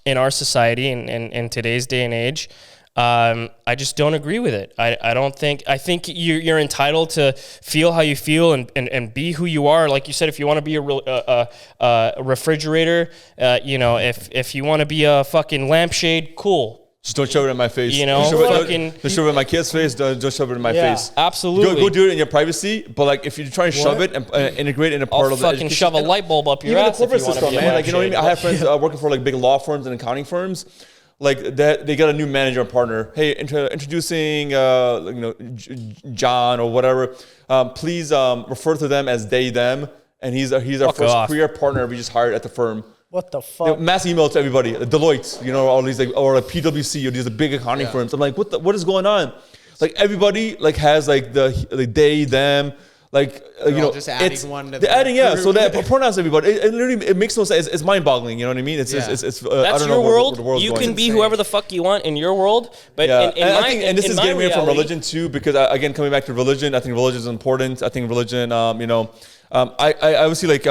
in our society and in today's day and age. I just don't agree with it. I think you're entitled to feel how you feel and be who you are. Like you said, if you want to be a refrigerator, if you want to be a fucking lampshade, cool.
Just don't shove it in my face.
Don't
shove it in my kid's face. Don't shove it in my face.
Absolutely.
Go do it in your privacy. But like, if you try and shove it and integrate it in a part of the
fucking shove a light bulb up your ass.
Even the corporate system, man. Like, you know what I mean? I have friends working for like big law firms and accounting firms. Like that, they got a new manager and partner. Hey, introducing John or whatever. Please refer to them as they them. And he's our first career partner we just hired at the firm.
What the fuck?
Mass email to everybody. Deloitte, all these or like PwC or these big accounting firms. I'm like, what is going on? Like everybody like has like the they them. Like
just adding one.
They're adding So that pronouns everybody. It literally it makes no sense. It's mind-boggling. You know what I mean? It's
that's
I don't
your
know
world.
Where the world's
you
going.
can be whoever the fuck you want in your world. But
and this is getting me from religion too, because again coming back to religion, I think religion is important. I think religion, I obviously like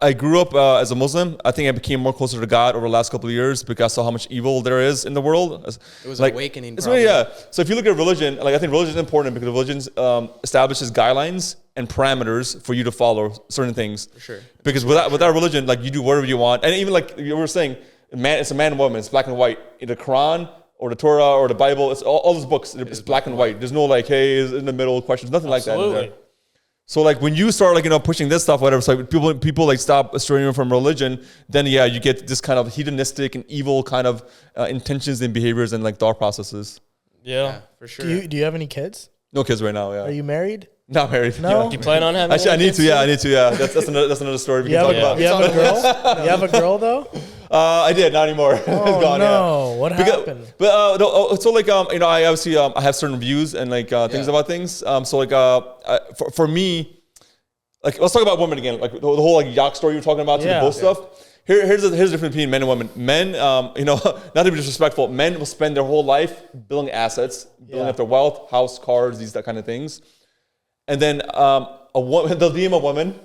I grew up as a Muslim. I think I became more closer to God over the last couple of years because I saw how much evil there is in the world.
It was
like,
an awakening.
So if you look at religion, like I think religion is important because religion establishes guidelines and parameters for you to follow certain things.
For sure.
Because without religion, like you do whatever you want, and even like you were saying, it's a man and woman. It's black and white. In the Quran or the Torah or the Bible, it's all those books. It's black and white. There's no like, hey, is in the middle questions. Nothing like that in there. So like when you start like pushing this stuff, whatever, so people like stop straying from religion, then you get this kind of hedonistic and evil kind of intentions and behaviors and like thought processes.
Yeah,
for sure.
Do you have any kids?
No kids right now. Yeah.
Are you married?
Not married.
No.
Do you plan on having?
Actually, I need to. Yeah, that's another story we can talk about.
You have a girl? You have a girl though?
I did, not anymore.
Oh,
it's gone.
no. What happened?
But so like I obviously I have certain views and like things about things. So like for me, like let's talk about women again. Like the whole like Yak story you were talking about to the both stuff. here's the difference between men and women. Men, you know, not to be disrespectful, men will spend their whole life building assets, building up their wealth, house, cars, that kind of things. And then they'll DM a woman,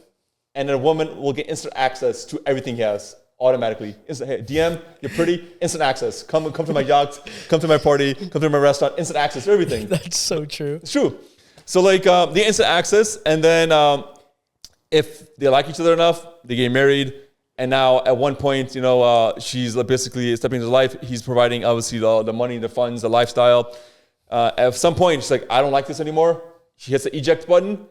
and a woman will get instant access to everything he has automatically. Instant, hey, DM, you're pretty, instant access. Come to my yacht, come to my party, come to my restaurant, instant access to everything.
That's so true.
It's true. So like the instant access, and then if they like each other enough, they get married. And now at one point, you know, she's basically stepping into life. He's providing obviously the money, the funds, the lifestyle. At some point, she's like, I don't like this anymore. She hits the eject button.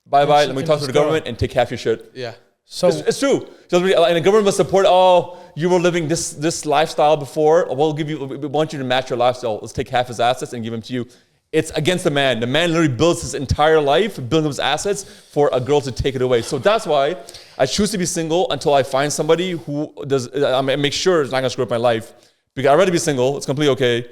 Bye-bye. Let me talk to the government and take half your shit.
Yeah.
So
it's true. And the government must support, oh, you were living this lifestyle before. We want you to match your lifestyle. Let's take half his assets and give them to you. It's against the man. The man literally builds his entire life, building his assets for a girl to take it away. So that's why I choose to be single until I find somebody who does, make sure it's not gonna screw up my life. Because I'd rather be single, it's completely okay.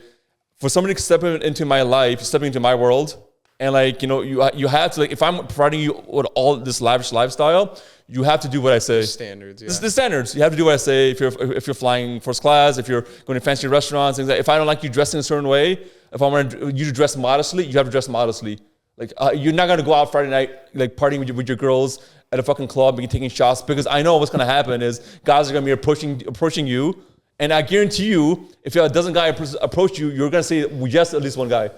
For somebody to step into my life, stepping into my world, and like, you know, you have to, like, if I'm providing you with all this lavish lifestyle, you have to do what I say.
Standards, yeah.
The standards. You have to do what I say. If you're flying first class, if you're going to fancy restaurants, things like that. If I don't like you dressing a certain way, if I want you to dress modestly, you have to dress modestly. Like you're not gonna go out Friday night like partying with your girls at a fucking club and taking shots, because I know what's gonna happen is guys are gonna be approaching you, and I guarantee you, if a dozen guy approach you, you're gonna say yes at least one guy.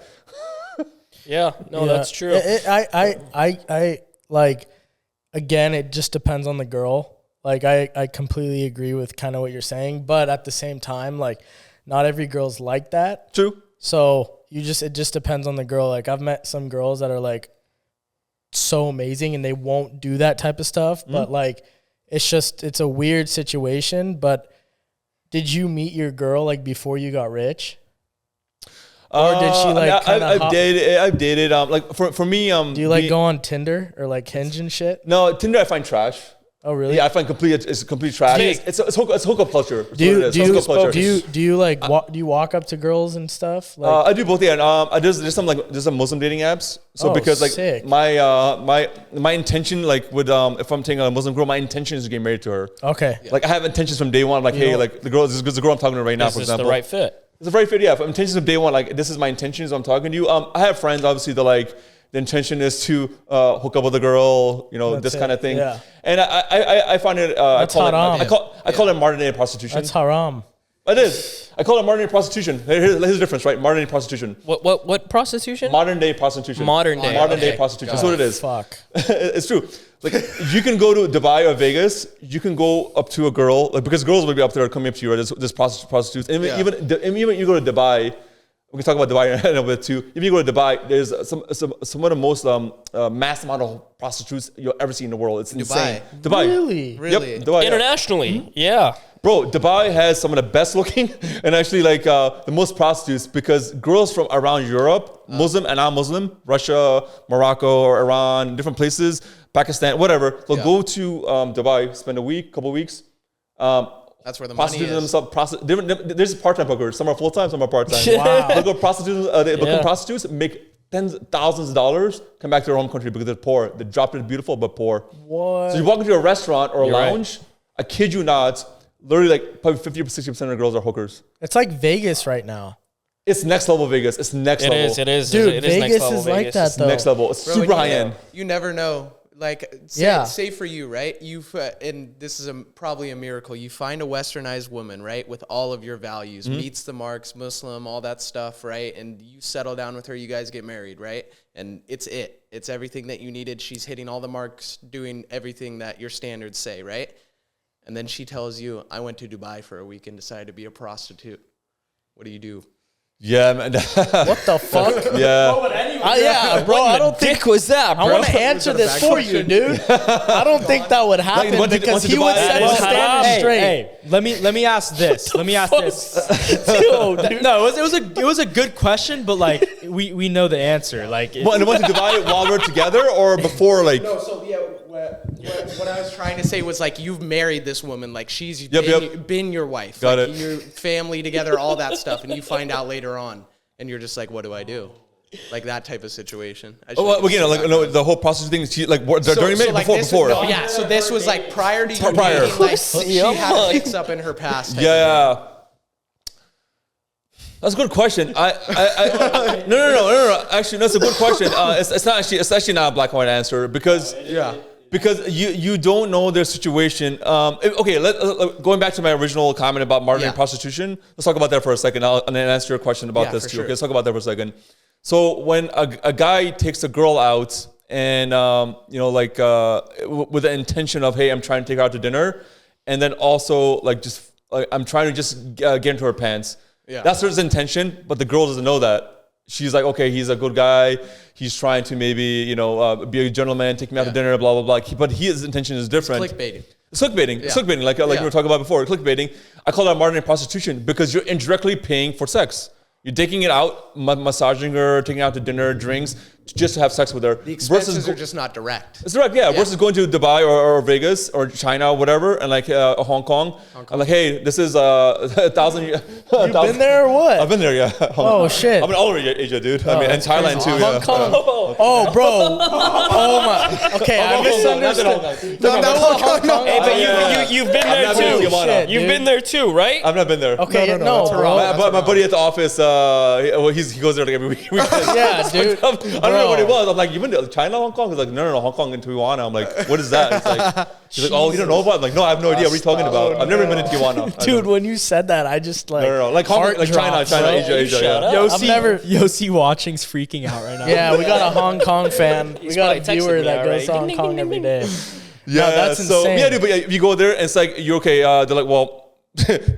Yeah, no, that's true.
I like, again, it just depends on the girl. Like I completely agree with kind of what you're saying, but at the same time, like not every girl's like that.
True.
So it just depends on the girl. Like I've met some girls that are like so amazing and they won't do that type of stuff, but like it's a weird situation. But did you meet your girl like before you got rich? Or did she like
I've dated like for me
do you like go on Tinder or like Hinge and shit?
No, Tinder I find trash.
Oh really?
Yeah, I find it's complete trash. It's hookup culture.
Do you walk up to girls and stuff? Like,
I do both. Yeah, there's some Muslim dating apps. So because like
sick.
my intention, like with if I'm taking a Muslim girl, my intention is to get married to her.
Okay.
Yeah. Like I have intentions from day one. Like hey, like the girl, this is the girl I'm talking to right now. For example,
the right fit.
It's a right fit. Yeah, intentions of day one. Like this is my intentions. I'm talking to you. I have friends obviously that like. The intention is to hook up with a girl, you know, that's this kind of thing. Yeah. And I find it, I call it modern day prostitution.
That's haram.
It is. I call it modern day prostitution. Here's the difference, right? Modern day prostitution.
What prostitution?
Modern day prostitution.
Modern day
prostitution. That's
God.
what it is.
Fuck.
It's true. Like you can go to Dubai or Vegas. You can go up to a girl, like, because girls will be up there coming up to you. Right? There's prostitutes. And even you go to Dubai. We can talk about Dubai in a little bit too. If you go to Dubai, there's some of the most mass amount of prostitutes you'll ever see in the world. It's insane. Dubai.
Really?
Yep, Dubai,
internationally, yeah.
Bro, Dubai has some of the best looking and actually like the most prostitutes, because girls from around Europe, Muslim and non-Muslim, Russia, Morocco, or Iran, different places, Pakistan, whatever, they'll go to Dubai, spend a week, couple weeks.
That's where the money is.
There's part-time hookers. Some are full-time, some are part-time.
Wow.
They'll go prostitutes. They become prostitutes, make tens of thousands of dollars, come back to their home country because they're poor. They dropped it beautiful, but poor.
What?
So you walk into a restaurant or a lounge, I kid you not, literally like probably 50 or 60% of the girls are hookers.
It's like Vegas right now.
It's next level Vegas. It's next level.
It is.
Dude,
it
Vegas
next level
is like that
It's
though.
next level. It's super high end.
You never know. Like, say for you, right? And this is probably a miracle. You find a Westernized woman, right, with all of your values, meets the marks, Muslim, all that stuff, right? And you settle down with her. You guys get married, right? And it's everything that you needed. She's hitting all the marks, doing everything that your standards say, right? And then she tells you, "I went to Dubai for a week and decided to be a prostitute." What do?
Yeah, man.
What the fuck?
Yeah.
Bro, I don't think
was that, bro?
I want to answer this for you, dude. I don't think that would happen because he would set his standards straight.
Hey, let me ask this. Let me ask this.
Dude.
No, it was a good question, but like we know the answer. Like,
And it went to Dubai while we're together or before, like.
No, so yeah, what I was trying to say was like you've married this woman, like she's been your wife,
Got
like
it.
your family together, all that stuff, and you find out later on, and you're just like, what do I do? Like that type of situation.
Well, again, like no, the whole prostitute thing. She like during marriage,
like
before.
No, yeah. So this was like prior to you
Prior.
dating, like she had hicks up in her past.
Yeah. That's a good question. No. Actually, that's a good question. It's actually not a black and white answer because you don't know their situation. Okay, going back to my original comment about marketing and prostitution. Let's talk about that for a second. And then answer your question about this too. Sure. Okay, let's talk about that for a second. So when a guy takes a girl out and with the intention of, hey, I'm trying to take her out to dinner, and then also I'm trying to just get into her pants. Yeah. That's his intention, but the girl doesn't know that. She's like, okay, he's a good guy. He's trying to maybe be a gentleman, take me out to dinner, blah blah blah. But his intention is different.
It's clickbaiting.
It's clickbaiting. Yeah. It's clickbaiting, like we were talking about before. Clickbaiting. I call that marketing and prostitution because you're indirectly paying for sex. You're taking it out, massaging her, taking her out to dinner, drinks, just to have sex with her.
The expenses are just not direct.
It's direct, yeah. Versus going to Dubai or Vegas or China or whatever, and like Hong Kong. I'm like, hey, this is 1,000. You've
been there or what?
I've been there, yeah.
Oh shit!
I've been all over Asia, dude. I mean, and Thailand too.
Hong Kong. Oh, bro. Oh my. Okay, I misunderstood.
No,
Hey, but you've been there too. You've been there too, right?
I've not been there.
Okay, no, bro.
My buddy at the office, he goes there like every week.
Yeah, dude.
I don't know what it was. I'm like, you been to China, Hong Kong? He's like, no, Hong Kong and Tijuana. I'm like, what is that? He's like, oh, you don't know about it? I'm like, no, I have no idea. What are you talking about? I've never been to Tijuana.
Dude, when you said that, I just like
like Hong Kong, like China, Asia. Yeah.
Yossi watching's freaking out right now.
Yeah, we got a Hong Kong fan. We got a viewer that goes to Hong Kong every day.
Yeah,
that's insane.
Yeah, dude, but if you go there and it's like, you're okay. They're like, well,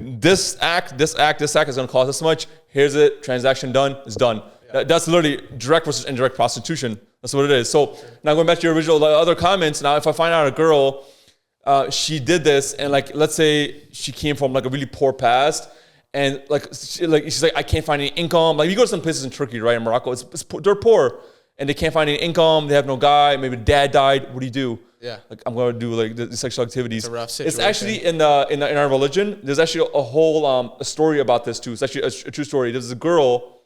this act is going to cost this much. Here's it. Transaction done. It's done. Yeah. That's literally direct versus indirect prostitution. That's what it is. So now going back to your original other comments. Now, if I find out a girl, she did this, and like, let's say she came from like a really poor past, and she's like, I can't find any income. Like you go to some places in Turkey, right, in Morocco, they're poor, and they can't find any income. They have no guy. Maybe dad died. What do you do? Yeah, like I'm going to do like the sexual activities.
It's a rough situation.
It's actually in our religion. There's actually a whole a story about this too. It's actually a true story. There's a girl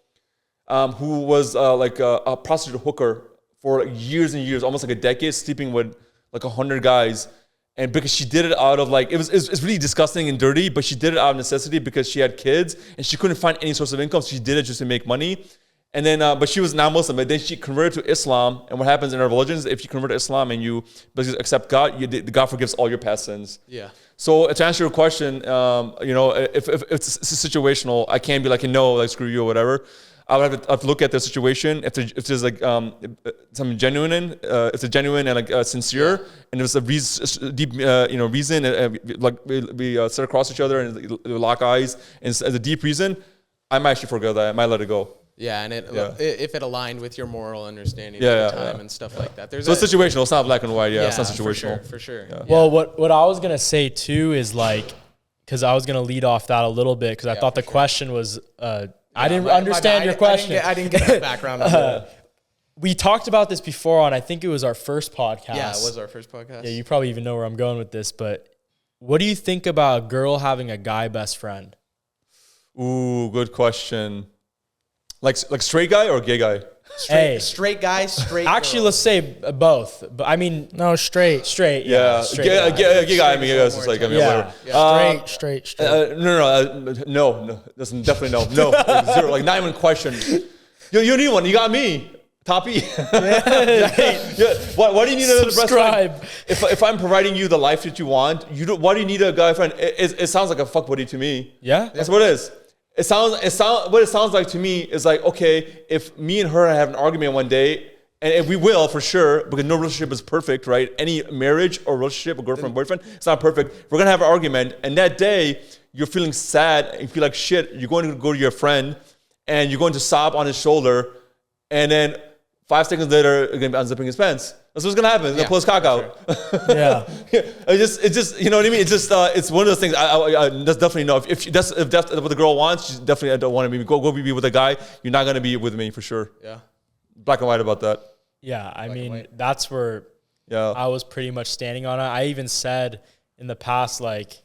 who was like a prostitute hooker for like years and years, almost like a decade, sleeping with like 100 guys. And because she did it out of like, it's really disgusting and dirty, but she did it out of necessity because she had kids and she couldn't find any source of income. So she did it just to make money. And then, but she was not Muslim, but then she converted to Islam. And what happens in our religions, if you convert to Islam and you basically accept God, God forgives all your past sins. Yeah. So to answer your question, if it's situational, I can't be like, no, like screw you or whatever. I would have to look at the situation. If there's like something genuine, if it's genuine and like sincere, and there's a deep reason, like we sit across each other and lock eyes, and as a deep reason, I might actually forget that. I might let it go.
Yeah, and if it aligned with your moral understanding at the time and stuff like that.
So it's situational. It's not black and white. Yeah, it's not situational.
For sure.
Yeah. Well, what I was gonna say too is like, because I was gonna lead off that a little bit because I thought the question was. I didn't understand your question.
I didn't get the background on that.
We talked about this before on, I think it was our first podcast.
Yeah, it was our first podcast.
Yeah, you probably even know where I'm going with this, but what do you think about a girl having a guy best friend?
Ooh, good question. Like straight guy or gay guy?
Straight guy, straight
Actually,
girl.
let's say both. But I mean,
no, straight.
Yeah, gay guy. I mean, I was just like, I mean, whatever.
Straight.
No. That's definitely no. Zero. Like not even question. You need one. You got me. Toppy. Why do you need another
subscribe?
If I'm providing you the life that you want, why do you need a guy friend? It sounds like a fuck buddy to me.
Yeah,
that's what it is. What it sounds like to me is like, okay, if me and her have an argument one day, and if we will for sure, because no relationship is perfect, right? Any marriage or relationship, a girlfriend, boyfriend, it's not perfect. We're gonna have an argument, and that day you're feeling sad and you feel like shit. You're going to go to your friend, and you're going to sob on his shoulder, and then 5 seconds later, you're gonna be unzipping his pants. That's what's gonna happen. He's gonna pull his cock out.
Yeah.
It's just, you know what I mean? It's just, it's one of those things. That's definitely no. If that's what the girl wants, she definitely don't want to be. Go be with a guy. You're not gonna be with me for sure.
Yeah.
Black and white about that.
Yeah, I mean that's where I was pretty much standing on it. I even said in the past, like,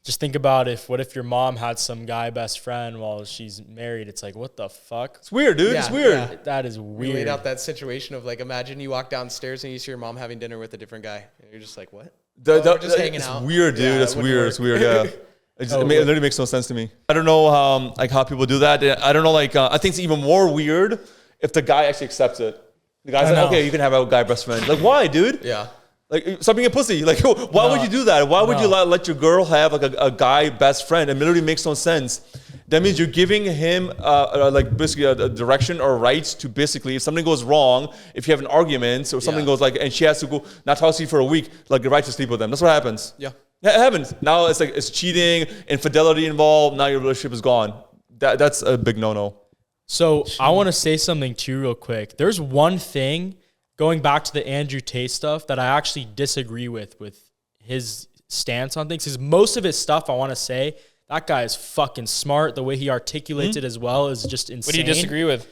just think about what if your mom had some guy best friend while she's married? It's like, what the fuck?
It's weird, dude.
Yeah,
It's weird.
yeah.
That is
We
weird.
laid out that situation of like, imagine you walk downstairs and you see your mom having dinner with a different guy. And you're just like, what? We're just hanging
it's
out.
weird, dude.
Yeah,
It's
it wouldn't
weird.
work.
It's weird. Yeah. It literally makes no sense to me. I don't know like how people do that. I don't know. Like I think it's even more weird if the guy actually accepts it. The guy's
I
like,
know.
okay, you can have a guy best friend. Like, why, dude?
Yeah.
Like, stop being a pussy. Like, why would you do that? Why would you let your girl have like a guy best friend? It literally makes no sense. That means you're giving him like basically a direction or rights to basically, if something goes wrong, if you have an argument or something goes like, and she has to go not talk to you for a week, like the right to sleep with them. That's what happens.
Yeah.
Yeah, it happens. Now it's like it's cheating, infidelity involved. Now your relationship is gone. That's a big no-no.
So I want to say something too real quick. There's one thing going back to the Andrew Tate stuff that I actually disagree with his stance on things. Because most of his stuff, I want to say, that guy is fucking smart. The way he articulates it as well is just insane.
What do you disagree with?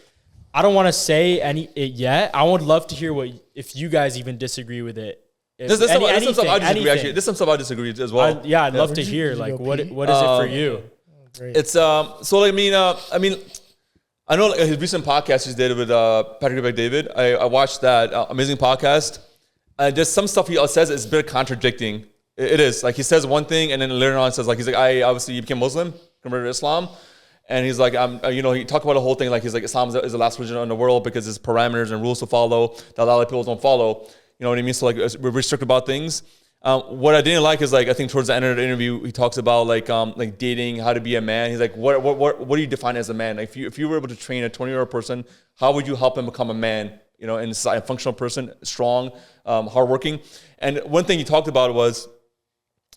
I don't want to say it yet. I would love to hear if you guys even disagrue with it.
There's some stuff I disagree. Actually, there's some stuff I disagree as well.
I'd love to
Would you-
hear.
would you
Like,
go
what
pee?
is it for you?
Great.
It's so I mean, I know like, his recent podcast he did with Patrick McDavid. I watched that amazing podcast. There's some stuff he says is a bit contradicting. It is like he says one thing and then later on says like he's like I obviously became Muslim, converted to Islam, and he's like he talked about the whole thing like he's like Islam is the last religion in the world because there's parameters and rules to follow that a lot of people don't follow. You know what I mean? So like we're restricted about things. What I didn't like is like I think towards the end of the interview he talks about like dating, how to be a man. He's like, what do you define as a man? Like if you were able to train a 20-year-old person, how would you help him become a man? You know, and a functional person, strong, hardworking. And one thing he talked about was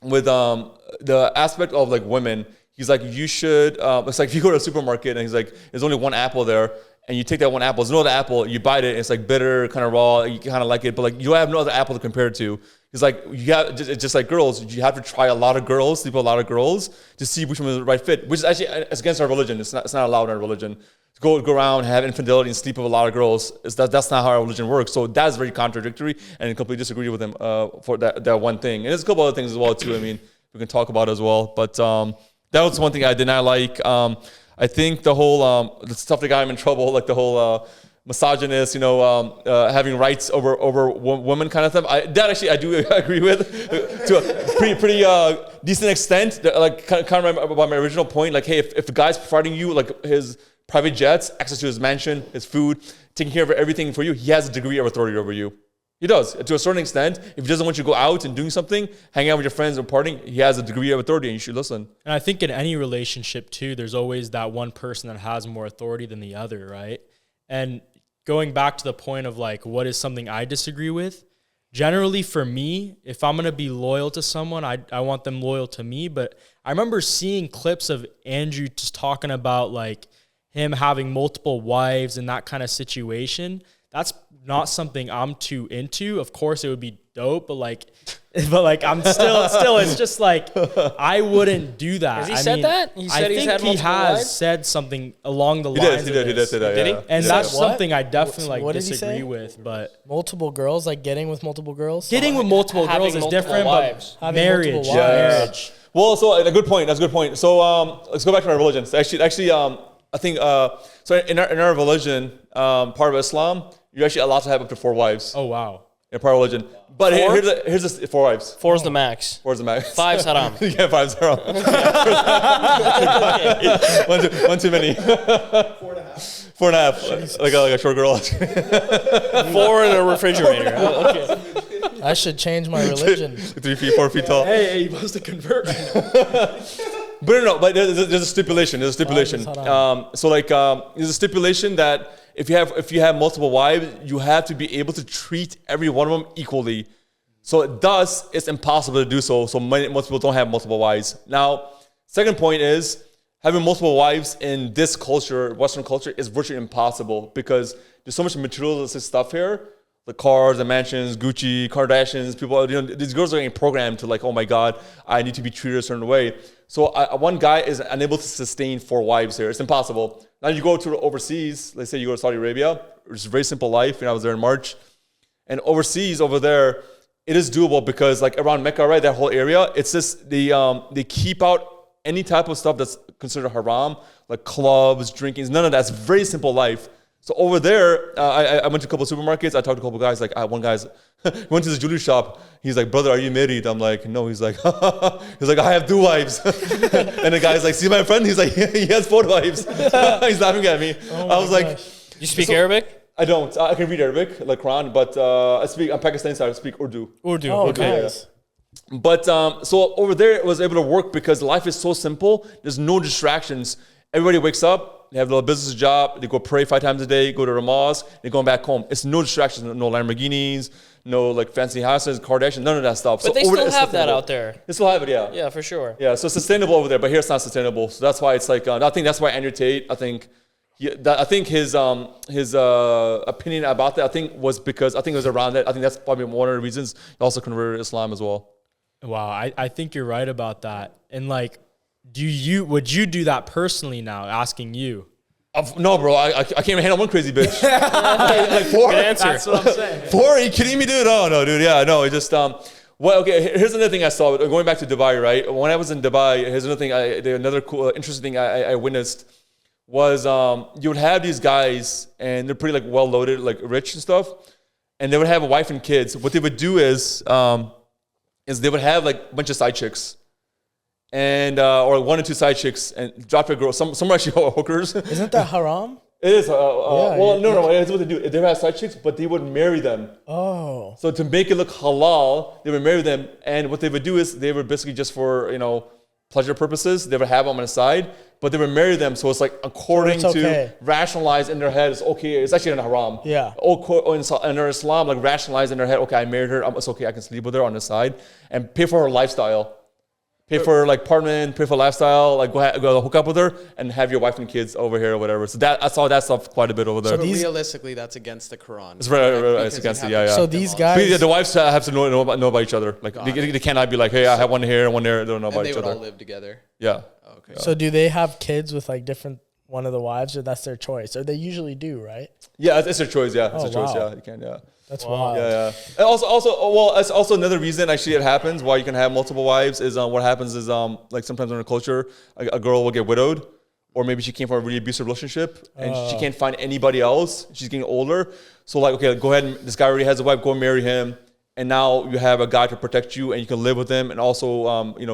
with the aspect of like women. He's like, you should. It's like if you go to a supermarket and he's like, there's only one apple there. And you take that one apple, there's no other apple, you bite it, it's like bitter, kind of raw, you kind of like it, but like you have no other apple to compare it to. It's like, it's just like girls, you have to try a lot of girls, sleep with a lot of girls to see which one is the right fit, which is actually it's against our religion. It's not allowed in our religion. To go around, have infidelity and sleep with a lot of girls, that's not how our religion works. So that's very contradictory and I completely disagree with him for that one thing. And there's a couple other things as well too, I mean, we can talk about as well. But that was one thing I did not like. I think the whole the stuff that got him in trouble, like the whole misogynist, having rights over women kind of stuff. I do agree with to a pretty decent extent. Like kind of remember about my original point. Like, hey, if a guy's providing you like his private jets, access to his mansion, his food, taking care of everything for you, he has a degree of authority over you. He does, to a certain extent. If he doesn't want you to go out and doing something, hang out with your friends or partying, he has a degree of authority and you should listen.
And I think in any relationship too, there's always that one person that has more authority than the other, right? And going back to the point of like, what is something I disagree with? Generally for me, if I'm going to be loyal to someone, I want them loyal to me. But I remember seeing clips of Andrew just talking about like him having multiple wives and that kind of situation. That's not something I'm too into. Of course, it would be dope, but I'm still. It's just like I wouldn't do that.
Has he said that? He said
I
he's
think
had
he
multiple
has
wives?
said something along the
He
lines.
did say that.
Did he?
Yeah.
And
He
that's
said
What?
something I definitely like
What did he
disagree
say?
with. But
Multiple girls, like getting with multiple girls.
getting with multiple
Having
girls is
multiple
different,
wives.
but
Having
marriage,
multiple wives.
marriage.
Well, so a good point. That's a good point. So let's go back to our religion. So actually, I think so. In our religion, part of Islam, you're actually allowed to have up to 4 wives
Oh wow.
in part of religion. But
Four?
here's the 4 wives.
4's the max.
4 is the max.
5's haram.
Yeah, 5's haram. one too many. 4.5. 4.5. Like a short girl.
4 in a refrigerator. Okay.
I should change my religion.
3 feet, 4 feet tall.
Hey, he wants to convert.
But there's a stipulation. There's a stipulation.
Hold on.
There's a stipulation that if you have multiple wives, you have to be able to treat every one of them equally. So thus, it's impossible to do so. So most people don't have multiple wives. Now, second point is having multiple wives in this culture, Western culture, is virtually impossible because there's so much materialistic stuff here. The cars, the mansions, Gucci, Kardashians, people, these girls are getting programmed to like, oh my God, I need to be treated a certain way. So one guy is unable to sustain 4 wives here. It's impossible. Now you go to overseas, let's say you go to Saudi Arabia, which is a very simple life, and I was there in March. And overseas over there, it is doable because like around Mecca, right, that whole area, it's just they keep out any type of stuff that's considered haram, like clubs, drinking, none of that. It's very simple life. So over there, I went to a couple of supermarkets. I talked to a couple of guys. Like one guy's went to the jewelry shop. He's like, brother, are you married? I'm like, no. He's like, I have 2 wives. And the guy's like, see my friend? He's like, he has 4 wives. He's laughing at me. I was like,
you speak Arabic?
I don't. I can read Arabic, like Quran, but I'm Pakistani, so I speak Urdu.
Urdu.
Oh,
Okay.
nice.
But so over there, it was able to work because life is so simple. There's no distractions. Everybody wakes up, they have a little business job, they go pray 5 times a day, go to the mosque, they're going back home. It's no distractions, no Lamborghinis, no like fancy houses, Kardashians, none of that stuff.
But
so
they
over
still
there,
have that out there.
They still have it, yeah.
Yeah, for sure.
Yeah, so it's sustainable over there, but here it's not sustainable. So that's why it's like, I think that's why Andrew Tate, I think his opinion about that, was because it was around that. I think that's probably one of the reasons he also converted to Islam as well.
Wow, I think you're right about that. And like, would you do that personally now? Asking you.
No, bro, I can't even handle one crazy bitch. like 4?
Good answer.
That's what I'm saying.
4? Are you kidding me, dude? No, dude. Yeah, no. It just well, okay. Here's another thing I saw. Going back to Dubai, right? When I was in Dubai, here's another thing. Another cool, interesting thing I witnessed was you would have these guys, and they're pretty like well loaded, like rich and stuff, and they would have a wife and kids. What they would do is they would have like a bunch of side chicks. And or 1 or 2 side chicks and drop a girl. Some are actually hookers.
Isn't that haram?
It is. No. It's what they do. They have side chicks, but they would marry them.
Oh.
So to make it look halal, they would marry them. And what they would do is they would basically just for pleasure purposes, they would have them on the side, but they would marry them. So it's like according to rationalize in their head, it's okay. It's actually not haram.
Yeah.
Under Islam, like rationalize in their head, okay, I married her. It's okay. I can sleep with her on the side and pay for her lifestyle. Pay for like apartment, pay for lifestyle, like go hook up with her and have your wife and kids over here or whatever. So I saw that stuff quite a bit over there.
So realistically, that's against the Quran.
It's right. It's against it. Yeah.
So these guys,
but the wives have to know about each other. Like they cannot be like, hey, I have one here and one there. They don't know about each other.
They would all live together.
Yeah.
Okay.
So do they have kids with like different one of the wives, or that's their choice? Or they usually do, right?
Yeah, it's their choice. Yeah, it's
Oh,
their choice.
wow.
Yeah, you can. Yeah.
That's wild.
Yeah. And well, it's also another reason actually it happens why you can have multiple wives is what happens is like sometimes in a culture a girl will get widowed, or maybe she came from a really abusive relationship and she can't find anybody else. She's getting older, so like okay, go ahead. This guy already has a wife. Go and marry him, and now you have a guy to protect you, and you can live with him, and also if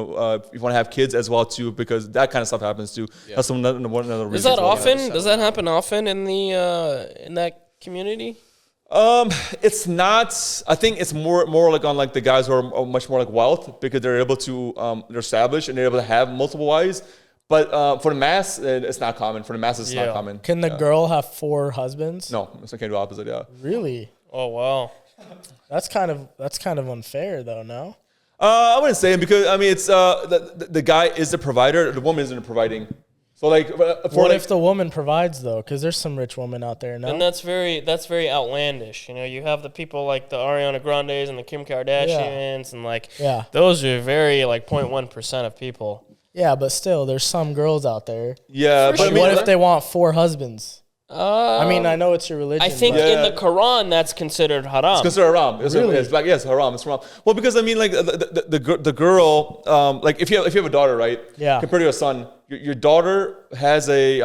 you want to have kids as well too, because that kind of stuff happens too. Yeah. That's another reason.
Is that often? Does that happen often in the in that community?
It's not. I think it's more like on like the guys who are much more like wealth because they're able to they're established and they're able to have multiple wives. But for the mass, it's not common. For the masses, it's not common.
Can the girl have 4 husbands?
No, it's okay to do the opposite. Yeah.
Really?
Oh wow.
That's kind of unfair though. No.
I wouldn't say because I mean it's the guy is the provider. The woman isn't providing. So like,
what if the woman provides though? Because there's some rich women out there. No,
and that's very outlandish. You have the people like the Ariana Grandes and the Kim Kardashians, and like those are very like 0.1% of people.
Yeah, but still, there's some girls out there.
Yeah,
but what if they want 4 husbands? I mean, I know it's your religion.
I think in the Quran that's considered haram.
It's considered haram.
Really?
It's haram. It's haram. Well, because I mean, like the girl, like if you have a daughter, right?
Yeah.
Compared to a son, your daughter has a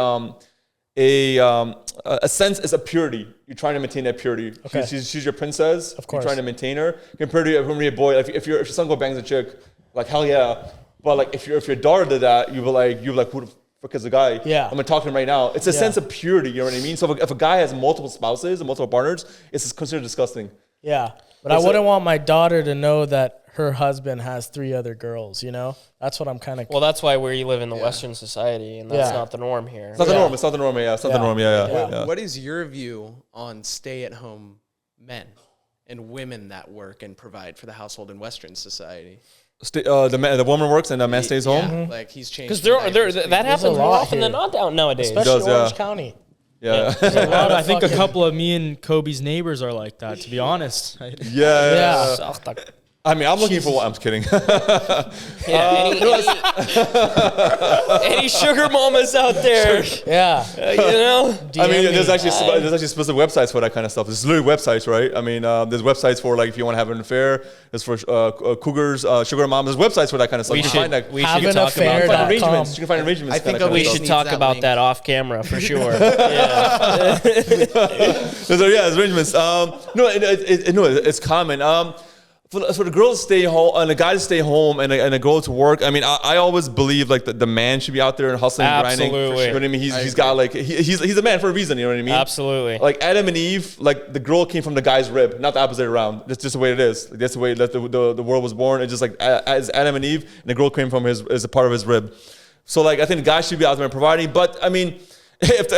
sense as a purity. You're trying to maintain that purity.
Okay.
She's your princess.
Of course.
You're trying to maintain her. Compared to a boy, if your son go bangs a chick, like hell yeah. But like if your daughter did that, you'd be like who the fuck is the guy?
Yeah.
I'm gonna talk to him right now. It's a sense of purity. You know what I mean? So if a guy has multiple spouses and multiple partners, it's considered disgusting.
Yeah, but I wouldn't want my daughter to know that her husband has 3 other girls. That's what I'm kind of.
Well, that's why we live in the Western society, and that's not the norm here.
It's not the norm. It's not the norm. Yeah, it's not the norm. Yeah.
What is your view on stay-at-home men and women that work and provide for the household in Western society?
The woman works and the man stays home.
Mm-hmm. Like he's changed.
Because that happens more often than not down nowadays.
Especially Orange County.
Yeah.
I think a couple of me and Kobe's neighbors are like that, to be honest.
Yeah. I mean, I'm looking for one. I'm just kidding.
Any sugar mamas out there?
Yeah.
You know?
I mean, there's actually specific websites for that kind of stuff. There's literally websites, right? I mean, there's websites for like if you want to have an affair. There's for cougars, sugar moms. There's websites for that kind of stuff.
We
you
should
can find
we should talk about
that.
arrangements. You can find arrangements.
I think
we should talk about that off camera for sure. Yeah.
There's arrangements. No, it's common. For the girls to stay home and the guys to stay home and a girl to work. I mean, I always believe like the man should be out there and hustling and grinding.
Absolutely.
You know what I mean? He's got like he's a man for a reason. You know what I mean?
Absolutely.
Like Adam and Eve, like the girl came from the guy's rib, not the opposite around. That's just the way it is. Like, that's the way that the world was born. It's just like as Adam and Eve, and the girl came from as a part of his rib. So like I think the guy should be out there and providing. But I mean, if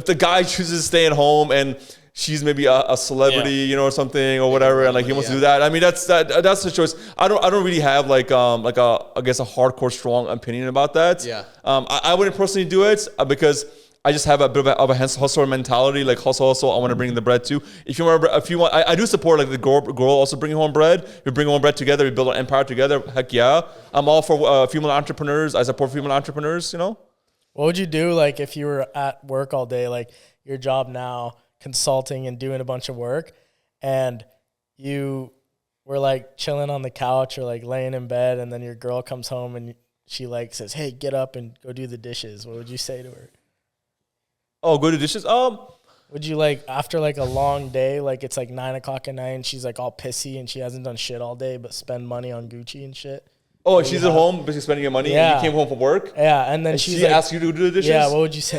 the guy chooses to stay at home and she's maybe a celebrity, you know, or something or whatever, and like he wants to do that. I mean, that's the choice. I don't really have like I guess a hardcore strong opinion about that.
Yeah.
I wouldn't personally do it because I just have a bit of a hustler mentality, like hustle. I want to bring the bread too. If you want, I do support like the girl also bringing home bread. We bring home bread together. We build an empire together. Heck yeah. I'm all for female entrepreneurs. I support female entrepreneurs. You know.
What would you do like if you were at work all day, like your job now, consulting and doing a bunch of work, and you were like chilling on the couch or like laying in bed, and then your girl comes home and she like says, "Hey, get up and go do the dishes." What would you say to her?
Oh, go do dishes.
Would you like after like a long day, like it's like 9 o'clock at night and she's like all pissy and she hasn't done shit all day but spend money on Gucci and shit?
Oh, she's at home, basically spending your money, and you came home from work?
Yeah, and then
she
like,
asked you to do the dishes?
Yeah, what would you say?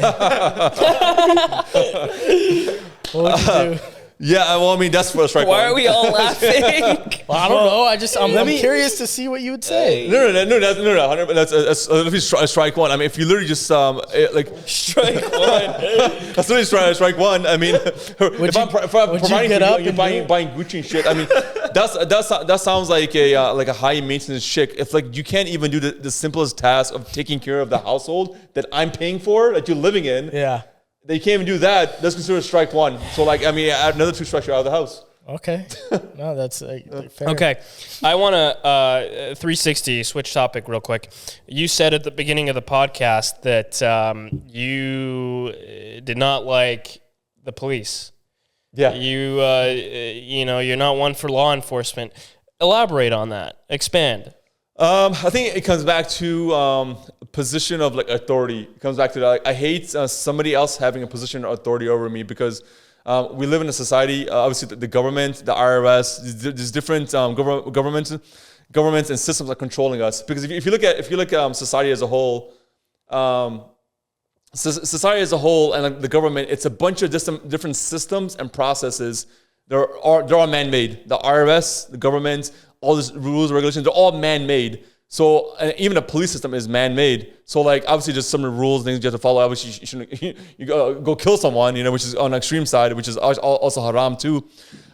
What would you do?
Yeah, well, I mean, that's for a strike.
Why are we all laughing?
Well, I don't know. I'm curious to see what you would say.
No. That's strike one. I mean, if you literally just like
Strike one.
that's literally strike one. I mean, if I'm providing for you, you're buying Gucci and shit. I mean, that sounds like a high maintenance chick. If like you can't even do the simplest task of taking care of the household that I'm paying for, that you're living in.
Yeah.
They can't even do that. That's considered strike one. So like, I mean, add another 2 strikes, you're out of the house.
Okay. No, that's fair.
Okay. I want to 360 switch topic real quick. You said at the beginning of the podcast that you did not like the police.
Yeah.
You're not one for law enforcement. Elaborate on that. Expand.
I think it comes back to position of like authority. It comes back to that. Like, I hate somebody else having a position of authority over me because we live in a society. Obviously, the government, the IRS, there's different governments and systems are controlling us. Because if you look at society as a whole, society as a whole and like the government, it's a bunch of different systems and processes. They're all man-made. The IRS, the government, all these rules, regulations, they're all man-made. So even the police system is man-made. So like obviously just some of the rules, things you have to follow. Obviously you shouldn't you go kill someone, you know, which is on the extreme side, which is also haram too.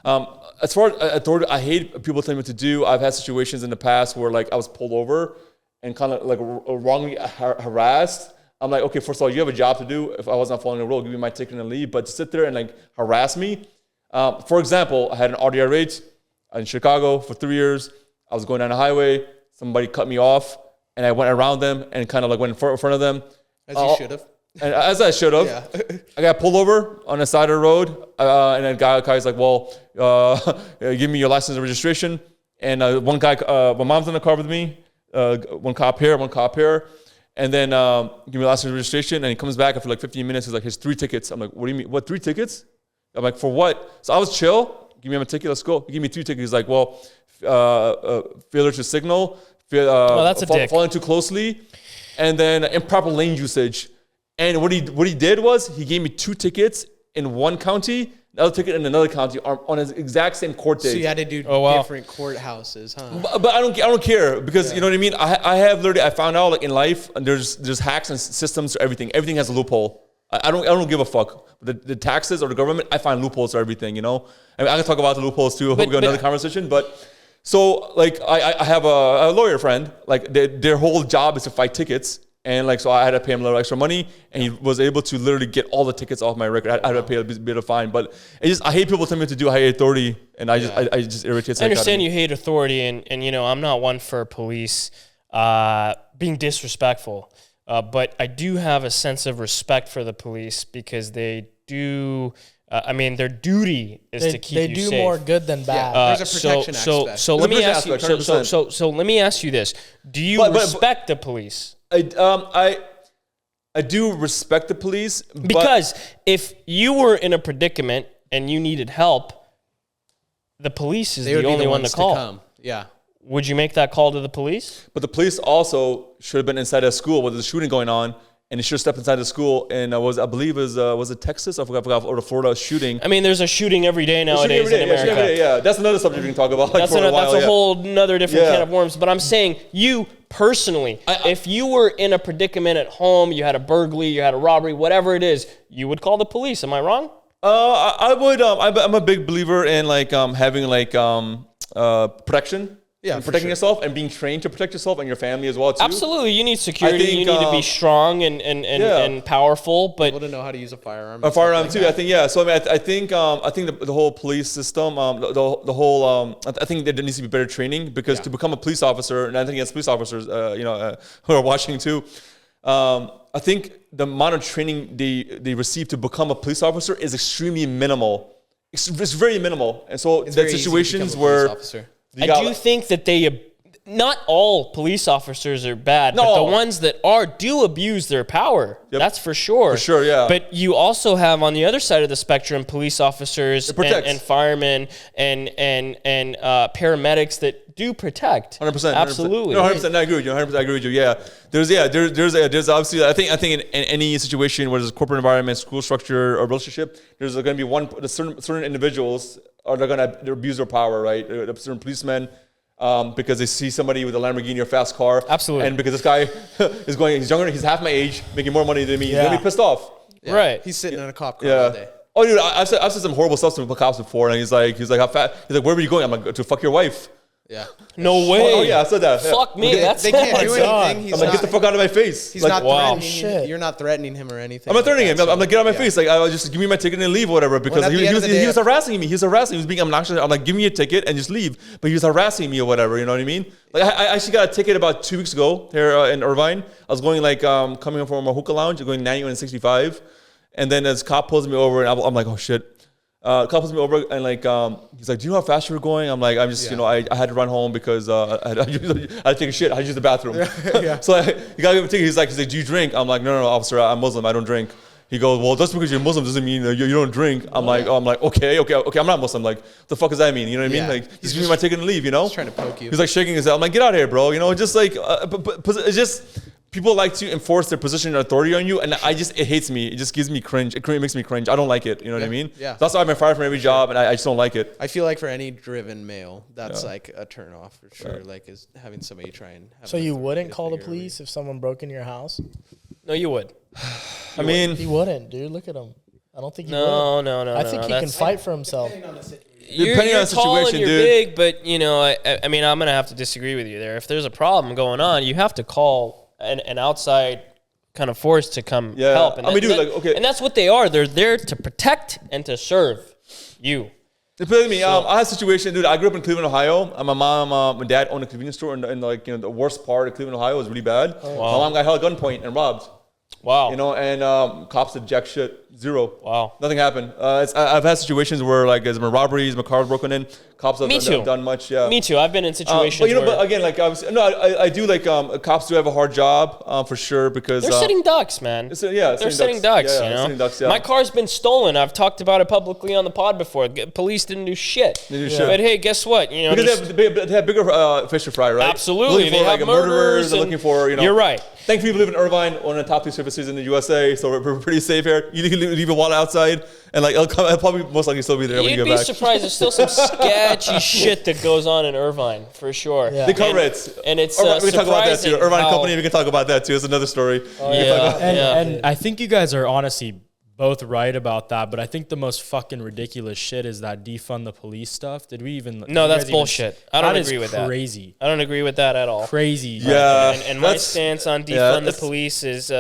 As far as authority, I hate people telling me what to do. I've had situations in the past where like I was pulled over and kind of like wrongly harassed. I'm like, okay, first of all, you have a job to do. If I was not following the rule, give me my ticket and leave. But to sit there and like harass me. For example, I had an RDR rate in Chicago for 3 years. I was going down the highway. Somebody cut me off, and I went around them and kind of like went in front of them.
As you should have.
And as I should have.
Yeah.
I got pulled over on the side of the road, and then guy's like, well, give me your license and registration. And one guy, my mom's in the car with me, one cop here. And then give me license and registration, and he comes back after like 15 minutes. He's like, here's 3 tickets. I'm like, what do you mean? What, 3 tickets? I'm like, for what? So I was chill. Give me my ticket. Let's go. He gave me 2 tickets. He's like, well, failure to signal,
that's a dick.
Following too closely, and then improper lane usage. And what he did was he gave me 2 tickets in one county, another ticket in another county on his exact same court date.
So you had to do different courthouses, huh?
But I don't care because you know what I mean. I found out like in life there's hacks and systems to everything. Everything has a loophole. I don't give a fuck. The taxes or the government, I find loopholes for everything, you know? I mean, I can talk about the loopholes too. We'll go another conversation. But so like I have a lawyer friend, like their whole job is to fight tickets. And like, so I had to pay him a little extra money, and he was able to literally get all the tickets off my record. I had to pay a bit of fine, but I hate people telling me what to do. I hate authority, and I just irritates.
I understand you hate authority, and you know, I'm not one for police being disrespectful, but I do have a sense of respect for the police because they do. I mean, their duty is to keep you safe.
They do more good than bad.
There's a protection aspect.
So let me ask you.
100%.
So let me ask you this: do you respect the police?
I do respect the police
because if you were in a predicament and you needed help, the police is the only one to call.
Yeah.
Would you make that call to the police?
But the police also should have been inside a school where there's a shooting going on, and they should have stepped inside the school. And I believe was it Texas? I forgot, or the Florida shooting.
I mean, there's a shooting every day nowadays in America.
Yeah, that's another subject we can talk about.
That's a whole nother different can of worms. But I'm saying you personally, if you were in a predicament at home, you had a burglary, you had a robbery, whatever it is, you would call the police. Am I wrong?
I would. I'm a big believer in like having like protection. Yeah, protecting yourself and being trained to protect yourself and your family as well too.
Absolutely, you need security. You need to be strong and powerful, but
able to know how to use a firearm.
A firearm too. I think So I mean, I think the whole police system, the whole I think there needs to be better training because to become a police officer, and I think as police officers, who are watching too, I think the amount of training they receive to become a police officer is extremely minimal. It's very minimal, and so there's situations where.
I do think that not all police officers are bad, but the ones that do abuse their power. Yep. That's for sure.
For sure, yeah.
But you also have on the other side of the spectrum police officers and firemen and paramedics that do protect.
100%.
Absolutely.
No, 100%. I agree with you. 100%. I agree with you. Yeah. There's obviously, I think in any situation where there's a corporate environment, school structure, or relationship, there's going to be certain individuals they're abuse their power, right? Certain policemen, because they see somebody with a Lamborghini or fast car.
Absolutely.
And because this guy he's younger, he's half my age, making more money than me, he's gonna be pissed off.
Yeah.
Right.
He's sitting in a cop car all day.
Oh, dude, I've said some horrible stuff to the cops before, and he's like, how fat? He's like, where were you going? I'm like, to fuck your wife.
Yeah.
No way.
Oh yeah, I said that.
Fuck me.
They can't do anything.
I'm like, get the fuck out of my face.
He's
like,
not threatening you. You're not threatening him or anything.
I'm not threatening him. I'm like, get out of my face. Like, I was just give me my ticket and leave or whatever. Because he was harassing me. He was being obnoxious. I'm like, give me a ticket and just leave. But he was harassing me or whatever. You know what I mean? Like, I actually got a ticket about 2 weeks ago here in Irvine. I was going like coming from a hookah lounge, going 91 and 65, and then this cop pulls me over, and I'm like, oh shit. Cop pulls me over and like he's like, do you know how fast you were going? I'm like, I'm just I had to run home because I had to take a shit. I had to use the bathroom. So he got me a ticket. He's like, do you drink? I'm like, no, officer, I'm Muslim. I don't drink. He goes, well, just because you're Muslim doesn't mean you don't drink. I'm like, okay, I'm not Muslim. Like, what the fuck does that mean? You know what I mean? Like, just give me my ticket and leave. You know?
He's trying to poke you.
He's like shaking his head. I'm like, get out of here, bro. You know, just like it's just. People like to enforce their position and authority on you, and it hates me. It just gives me cringe. It makes me cringe. I don't like it. You know what I mean?
Yeah.
That's why I've been fired from every job, and I just don't like it.
I feel like for any driven male, that's like a turn off for sure. Like is having somebody try and have.
So you wouldn't call the police if someone broke into your house?
No, you would.
I mean,
he wouldn't, dude. Look at him. I don't think he would.
No.
I think he can fight for himself.
You're tall and you're big, but you know, I mean, I'm gonna have to disagree with you there. If there's a problem going on, you have to call an outside kind of force to come help. And and that's what they are. They're there to protect and to serve you.
Believe me, I had a situation, dude. I grew up in Cleveland, Ohio. My mom, my dad owned a convenience store, and like the worst part of Cleveland, Ohio was really bad. Wow. My mom got held at gunpoint and robbed.
Wow.
You know, and cops did jack shit. Zero.
Wow.
Nothing happened. I've had situations where like there's been robberies, my car's broken in. Cops have done much. Yeah.
Me too. I've been in situations.
But you know, but again, like I do like cops do have a hard job for sure because
they're sitting ducks, man. They're sitting ducks. You know, sitting ducks, my car's been stolen. I've talked about it publicly on the pod before. Police didn't do shit. They do shit. But hey, guess what? You know,
because they have bigger fish to fry, right?
Absolutely. They have murderers.
They're looking for
You're right.
Thankfully, we live in Irvine, one of the top 2 services in the USA, so we're pretty safe here. You can leave your wallet outside, and like it'll probably most likely still be there when you get back.
You'd be surprised. There's still some sketchy shit that goes on in Irvine, for sure.
Yeah. They cover it.
And it's
we can talk about that too. Irvine Company, we can talk about that too. It's another story.
And I think you guys are honestly both right about that, but I think the most fucking ridiculous shit is that defund the police stuff. Did we even?
No, that's bullshit. I don't agree with that.
Crazy.
I don't agree with that at all.
Crazy.
Yeah.
And my stance on defund the police is,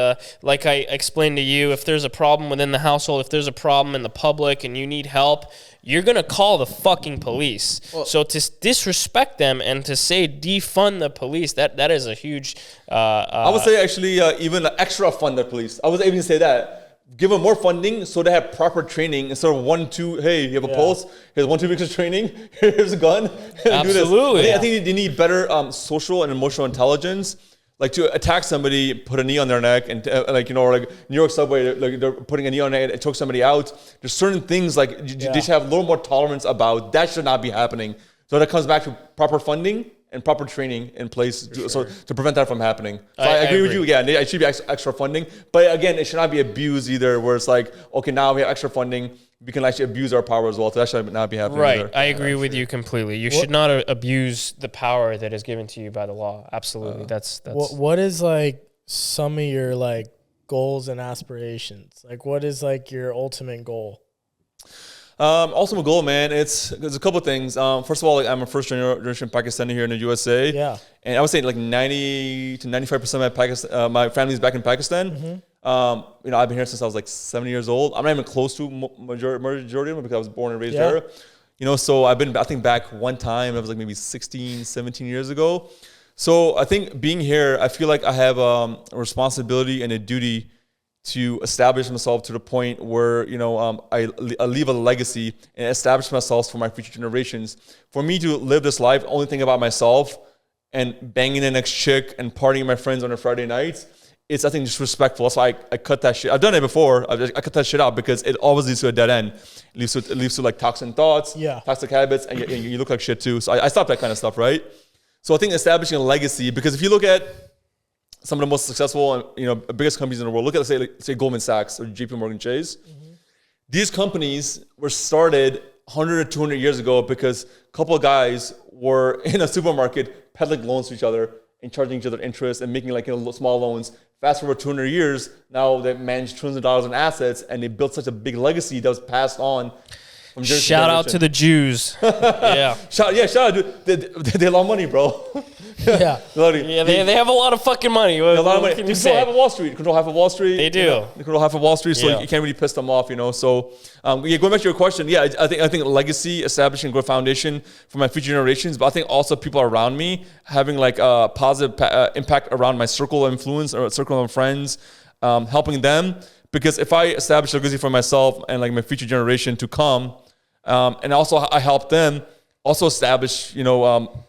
like I explained to you, if there's a problem within the household, if there's a problem in the public and you need help, you're going to call the fucking police. Well, so to disrespect them and to say defund the police, that is a huge...
I would say actually even extra fund the police. I would even say that. Give them more funding so they have proper training instead of 1, 2, hey, you have a pulse, here's 1, 2 weeks of training, here's a gun.
Absolutely.
Do this. I think they need better social and emotional intelligence. Like to attack somebody, put a knee on their neck, and like, you know, or like New York subway, like they're putting a knee on their neck and choke somebody out. There's certain things like they should have a little more tolerance about. That should not be happening. So that comes back to proper funding and proper training in place to prevent that from happening. So I agree with you. Yeah, it should be extra funding. But again, it should not be abused either, where it's like, okay, now we have extra funding, we can actually abuse our power as well. So that should not be happening either.
I agree with you completely. You should not abuse the power that is given to you by the law. Absolutely. That's
what is like some of your like goals and aspirations? Like what is like your ultimate goal?
Ultimate goal, man, there's a couple of things. First of all, like I'm a first generation Pakistani here in the USA.
Yeah.
And I would say like 90 to 95% of my family's back in Pakistan. Mm-hmm. You know, I've been here since I was like 7 years old. I'm not even close to majority of them because I was born and raised there. You know, so I've been, I think, back one time. It was like maybe 16, 17 years ago. So I think being here, I feel like I have a responsibility and a duty to establish myself to the point where, you know, I leave a legacy and establish myself for my future generations. For me to live this life, only think about myself and banging the next chick and partying with my friends on a Friday night, it's, I think, disrespectful. So I cut that shit. I've done it before. I cut that shit out because it always leads to a dead end. It leads to like toxic thoughts, toxic habits, and you look like shit too. So I stopped that kind of stuff, right? So I think establishing a legacy, because if you look at some of the most successful and, you know, biggest companies in the world, look at say Goldman Sachs or JP Morgan Chase. Mm-hmm. These companies were started 100 or 200 years ago because a couple of guys were in a supermarket peddling loans to each other and charging each other interest and making like, you know, small loans. Fast forward 200 years, now they manage trillions of dollars in assets and they built such a big legacy that was passed on.
Shout out to the Jews.
Shout out, dude. They love money, bro.
They have a lot of fucking money.
A lot of money. They control half of Wall Street.
They do.
You know, they control half of Wall Street, so you can't really piss them off, you know. So, going back to your question, I think legacy, establishing a good foundation for my future generations, but I think also people around me having like a positive impact around my circle of influence or circle of friends, helping them. Because if I establish a legacy for myself and like my future generation to come, and also I help them also establish, you know,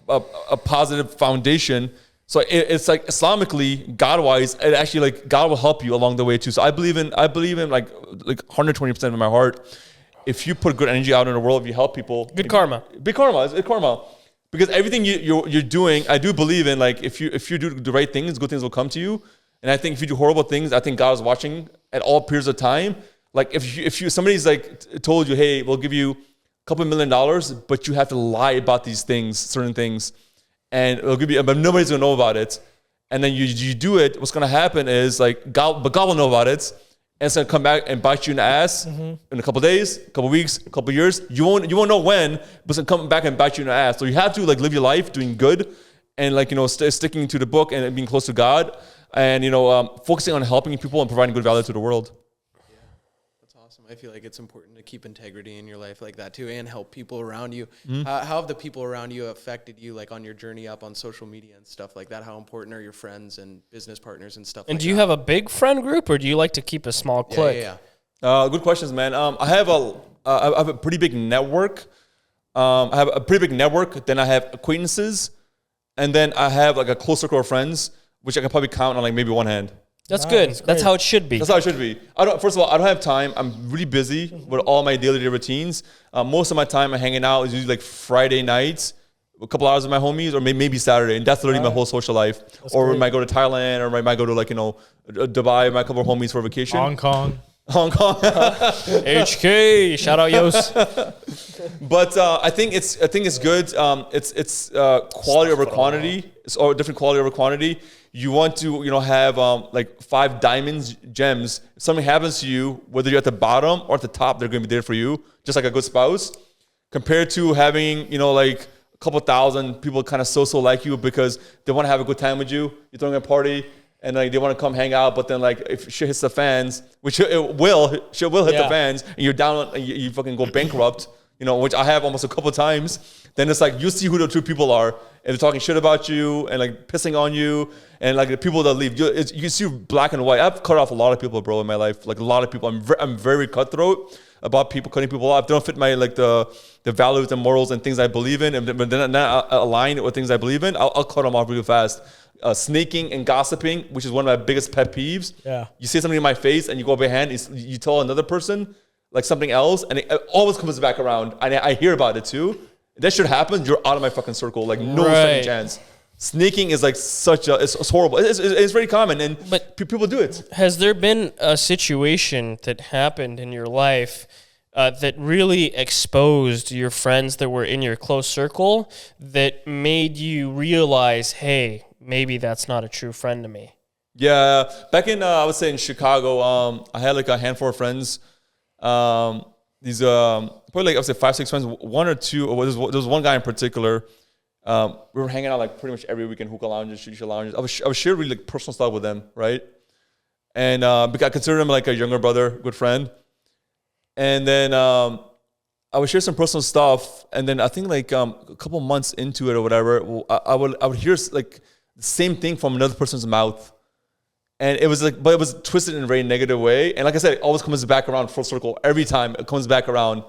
a positive foundation. So it's like Islamically, God-wise, it actually like God will help you along the way too. So I believe in like 120% of my heart. If you put good energy out in the world, if you help people,
good karma.
Big karma. It's karma. Because everything you're doing, I do believe in, like if you do the right things, good things will come to you. And I think if you do horrible things, I think God is watching at all periods of time. Like if you somebody's like told you, hey, we'll give you $2 million, but you have to lie about these things, certain things, and it'll give you, but nobody's gonna know about it. And then you do it. What's gonna happen is like God will know about it, and it's gonna come back and bite you in the ass in a couple of days, a couple of weeks, a couple of years. You won't know when, but it's gonna come back and bite you in the ass. So you have to like live your life doing good, and like, you know, sticking to the book and being close to God, and, you know, focusing on helping people and providing good value to the world.
I feel like it's important to keep integrity in your life like that too, and help people around you. How have the people around you affected you, like on your journey up on social media and stuff like that? How important are your friends and business partners and stuff?
And do you have a big friend group, or do you like to keep a small clique?
Good questions, man. I have a pretty big network. I have a pretty big network. Then I have acquaintances, and then I have like a close circle of friends, which I can probably count on like maybe one hand.
That's good. That's how it should be.
That's how it should be. First of all, I don't have time. I'm really busy with all my daily routines. Most of my time I'm hanging out is usually like Friday nights, a couple hours with my homies, or maybe Saturday. And that's literally my whole social life. Or we might go to Thailand, or we might go to like, you know, Dubai with my couple of homies for vacation.
Hong Kong.
HK. Shout out Yos.
But I think it's good. It's quality over quantity. It's or different quality over quantity. You want to, have like 5 diamonds, gems. If something happens to you, whether you're at the bottom or at the top, they're going to be there for you, just like a good spouse. Compared to having, like a couple thousand people kind of so like you because they want to have a good time with you. You're throwing a party and like they want to come hang out, but then like if shit hits the fans, which shit will hit the fans, and you're down and you fucking go bankrupt, which I have almost a couple times. Then it's like you see who the true people are, and they're talking shit about you and like pissing on you, and like the people that leave, you see black and white. I've cut off a lot of people, bro, in my life. Like a lot of people, I'm very cutthroat about people, cutting people off. They don't fit my like the values and morals and things I believe in, and but then not align with things I believe in. I'll cut them off really fast. Snaking and gossiping, which is one of my biggest pet peeves.
Yeah, you
see something in my face and you go behind, you tell another person like something else, and it always comes back around, and I hear about it too. That should happen. You're out of my fucking circle. Like no second chance. Snaking is like it's horrible. It's very common, and people do it.
Has there been a situation that happened in your life that really exposed your friends that were in your close circle that made you realize, hey, maybe that's not a true friend to me?
Yeah, back in I would say in Chicago, I had like a handful of friends. These probably like I would say 5-6 friends. One or two. There was one guy in particular. We were hanging out like pretty much every weekend, hookah lounges, shisha lounges. I was sharing really like personal stuff with them, right? And because I consider him like a younger brother, good friend. And then I would share some personal stuff, and then I think like a couple months into it or whatever, I would hear like the same thing from another person's mouth, and it was like, but it was twisted in a very negative way. And like I said, it always comes back around full circle every time. It comes back around.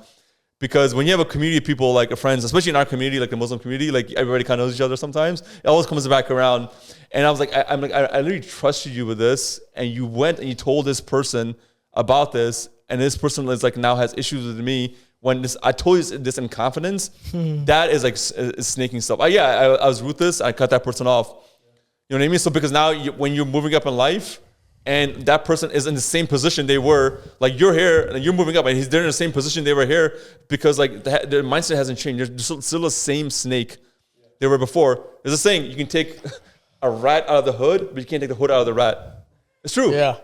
Because when you have a community of people, like friends, especially in our community, like the Muslim community, like everybody kind of knows each other sometimes, it always comes back around. And I was like, I literally trusted you with this, and you went and you told this person about this, and this person is like now has issues with me. When I told you this in confidence, that is like snaking stuff. I was ruthless. I cut that person off. You know what I mean? So because now when you're moving up in life, and that person is in the same position they were, like you're here and you're moving up, and they're in the same position they were here, because like their mindset hasn't changed. They're still the same snake they were before. There's a saying: you can take a rat out of the hood, but you can't take the hood out of the rat. It's true.
Yeah.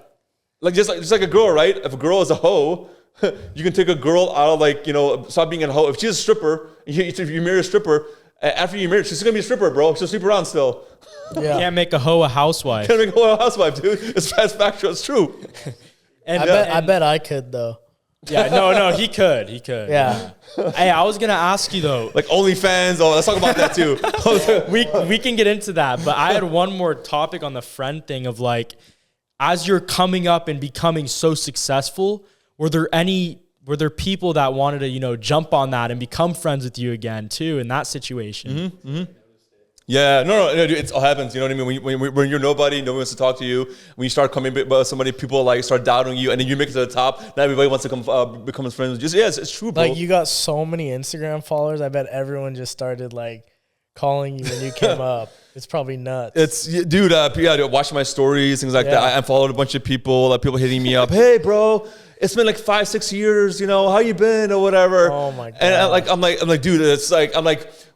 Like just like a girl, right? If a girl is a hoe, you can take a girl out of stop being a hoe. If she's a stripper, if you marry a stripper, after you marry her, she's gonna be a stripper, bro. She'll sleep around still.
Yeah. You can't make a hoe a housewife.
Can't make a hoe a housewife, dude. It's factual. It's true.
And I bet I could though.
Yeah, no, he could.
Yeah.
Hey, I was gonna ask you though,
like OnlyFans. Oh, let's talk about that too.
we can get into that, but I had one more topic on the friend thing of like, as you're coming up and becoming so successful, were there people that wanted to jump on that and become friends with you again too in that situation?
Mm-hmm, mm-hmm. Yeah, no, dude, it all happens. You know what I mean? When you're nobody, nobody wants to talk to you. When you start coming with somebody, people like start doubting you, and then you make it to the top. Now everybody wants to become friends. It's true, bro.
Like you got so many Instagram followers. I bet everyone just started like calling you when you came up. It's probably nuts.
Dude, watch my stories, things like that. I followed a bunch of people, people hitting me up. Hey, bro, it's been like 5-6 years. How you been or whatever.
Oh my god.
And I'm like, dude, it's like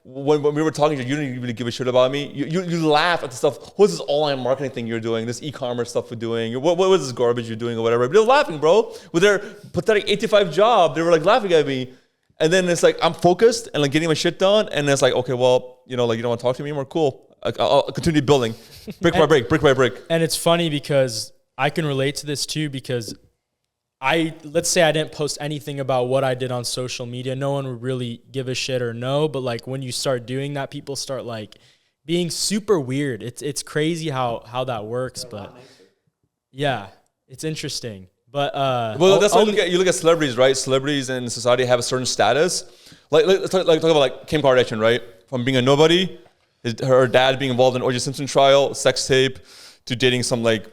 when we were talking to you, you didn't really give a shit about me. You laugh at the stuff. What's this online marketing thing you're doing? This e-commerce stuff we're doing? What was this garbage you're doing or whatever? But they're laughing, bro. With their pathetic 8-to-5 job, they were like laughing at me. And then it's like I'm focused and like getting my shit done. And it's like, okay, well, you don't want to talk to me anymore? Cool. I'll continue building, brick by brick. And
it's funny because I can relate to this too, because let's say I didn't post anything about what I did on social media. No one would really give a shit or know. But like when you start doing that, people start like being super weird. It's crazy how that works. But yeah, it's interesting. But
that's why you look at celebrities, right? Celebrities in society have a certain status. Let's talk about like Kim Kardashian, right? From being a nobody, her dad being involved in O.J. Simpson trial, sex tape, to dating some like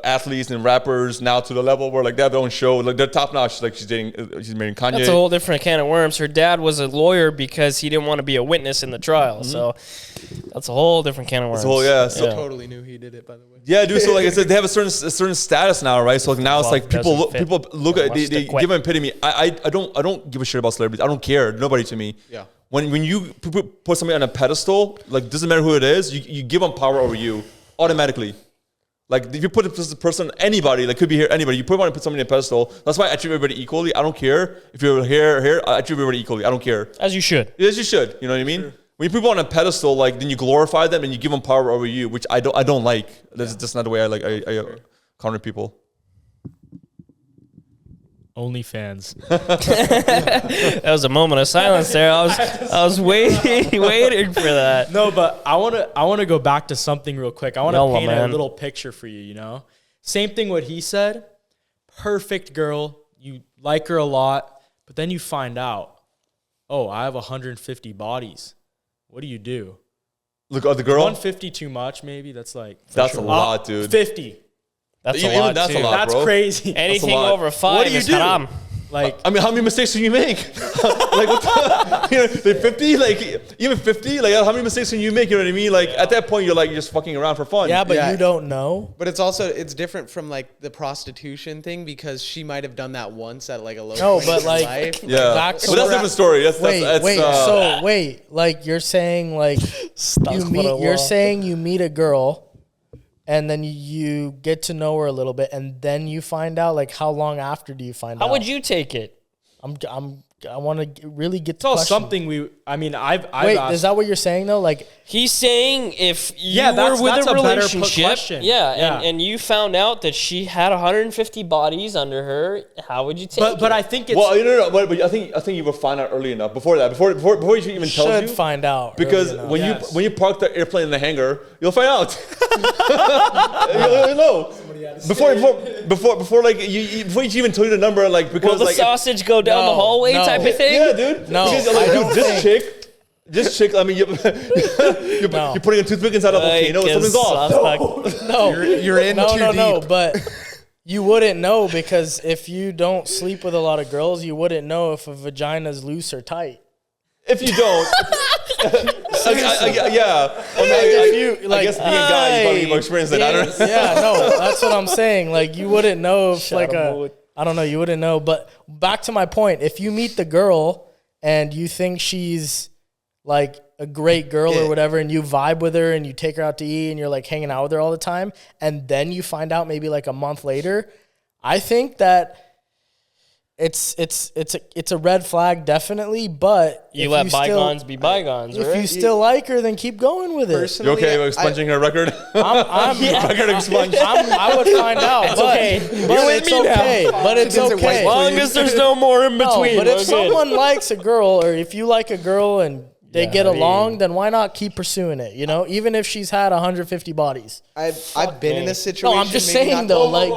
athletes and rappers, now to the level where like they have their own show, like they're top notch. Like she's marrying Kanye.
That's a whole different can of worms. Her dad was a lawyer because he didn't want to be a witness in the trial. Mm-hmm. So that's a whole different can of worms.
I totally knew he did it, by the way.
Yeah, dude. So like I said, they have a certain status now, right? So like now it's like people look at they give an epitome. I don't give a shit about celebrities. I don't care. Nobody to me.
Yeah.
When you put somebody on a pedestal, like doesn't matter who it is, you give them power over you. automatically. Like if you put this person, anybody, like could be here, anybody, you want to put somebody in a pedestal. That's why I treat everybody equally. I don't care if you're here, I treat everybody equally. I don't care.
As you should.
Yes, you should. You know what I mean? Sure. When you put people on a pedestal, like then you glorify them and you give them power over you, which I don't like. That's just not the way I counter people.
OnlyFans.
That was a moment of silence there. I was waiting for that.
No, but I wanna go back to something real quick. I wanna paint a
man.
little picture for you. You know, same thing what he said. Perfect girl, you like her a lot, but then you find out, oh, I have 150 bodies. What do?
Look at the girl.
150 too much? Maybe that's like
that's a lot, dude.
50.
That's
Even
a lot.
that's
too.
a lot,
That's
bro.
crazy.
Anything
lot.
over 5
What do you
is
do?
haram.
Like,
I mean, how many mistakes can you make? Like, what the, you know, they 50, like even 50, like how many mistakes can you make? You know what I mean? Like at that point, you're just fucking around for fun.
Yeah, but you don't know.
But it's different from like the prostitution thing because she might have done that once at like a low
No,
point
but
in
like,
life.
Yeah,
back to
but that's a different story. That's
Wait, like you're saying like you're saying you meet a girl and then you get to know her a little bit and then you find out, like how long after do you find out?
How would you take it?
I want to really get
it's
to
all
question.
something I've
Wait,
asked.
is that what you're saying though? Like
He's saying if you
Yeah,
were with
that's
a
a better
relationship,
question.
yeah.
Yeah.
And you found out that she had 150 bodies under her, how would you take it?
But I think it's
Well, no, but I think you will find out early enough before that. Before she even tells
should
you.
find out
Because
early enough.
when you park the airplane in the hangar, you'll find out. You'll know. Before you even tell you the number, like because
will the
like
sausage go down the hallway type of thing?
yeah, dude.
No,
because,
I
like,
don't
dude, this chick. I mean, you're putting a toothpick inside a volcano. Something's off.
No,
You're in too
no,
deep.
but you wouldn't know because if you don't sleep with a lot of girls, you wouldn't know if a vagina's loose or tight.
If you don't, yeah. I guess being a guy, you probably have more experience than I don't know.
Yeah, no, that's what I'm saying. Like you wouldn't know if I don't know, you wouldn't know. But back to my point, if you meet the girl and you think she's like a great girl or whatever, and you vibe with her and you take her out to eat and you're like hanging out with her all the time, and then you find out maybe like a month later, I think that it's a red flag definitely. But
You let bygones be bygones,
if
right?
you still like her, then keep going with it.
You
Personally,
okay with expunging her record? Record expunged.
I would find out.
It's
but,
okay.
But
You're with
it's
me now.
okay. But it's
Since it
okay.
was
As long as there's no more in between.
No, but if
we're good.
someone likes a girl, or if you like a girl and they get along, then why not keep pursuing it? You know, even if she's had 150 bodies.
I've been in a situation.
No, I'm just
maybe
saying
not-
though, like.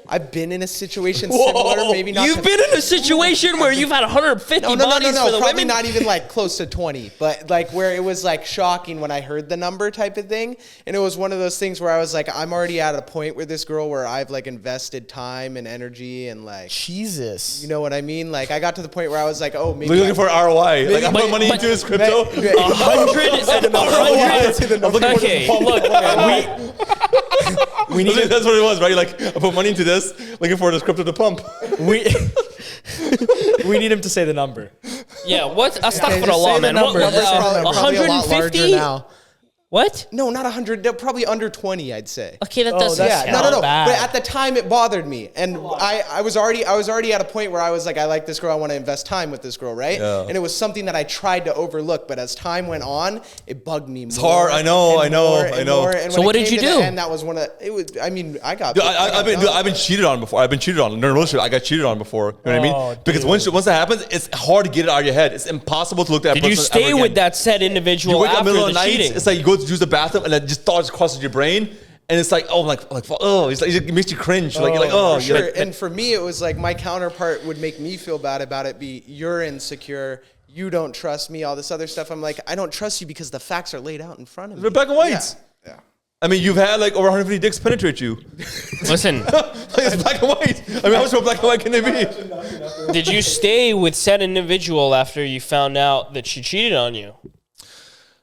I've been in a situation similar, maybe not.
You've been in a situation where you've had 150
No,
bodies for the
probably
women?
not even like close to 20, but like where it was like shocking when I heard the number type of thing. And it was one of those things where I was like, I'm already at a point with this girl where I've like invested time and energy and like,
Jesus.
you know what I mean? Like I got to the point where I was like, oh, maybe
Looking for ROI. Like I put money into this crypto.
100. Okay, look,
We need that's what it was, right? Like I put money into this, looking for this crypto to pump.
we need him to say the number.
yeah, what?
just
Astaghfirullah,
say the
man.
number.
numbers probably a lot larger
150?
now.
What?
No, not 100. They're probably under 20, I'd say.
Okay, that doesn't
that's-
Yeah,
count.
no.
bad.
But at the time, it bothered me, and I was already at a point where I was like, I like this girl. I want to invest time with this girl, right?
Yeah.
And it was something that I tried to overlook, but as time went on, it bugged me more. It's
hard. I know.
And
So what did you do?
And that was one of it. Was I mean, I got.
Dude, I've been cheated on before. I've been cheated on in a relationship. I got cheated on before. You know what I mean? Because once that happens, it's hard to get it out of your head. It's impossible to look at that
Did
person
you stay
ever again.
with that said
You
individual
wake up
after
middle
the
of the night.
cheating?
It's like you go to use the bathroom and then just thoughts crosses your brain, and it's like, oh, like oh, it's like it makes you cringe. Like you're like, oh,
Sure.
you're like,
And for me, it was like my counterpart would make me feel bad about it. You're insecure. You don't trust me. All this other stuff. I'm like, I don't trust you because the facts are laid out in front of me.
they're black and white.
Yeah.
I mean, you've had like over 150 dicks penetrate you.
Listen,
It's black and white. I mean, how much more black and white can they be?
did you stay with said individual after you found out that she cheated on you?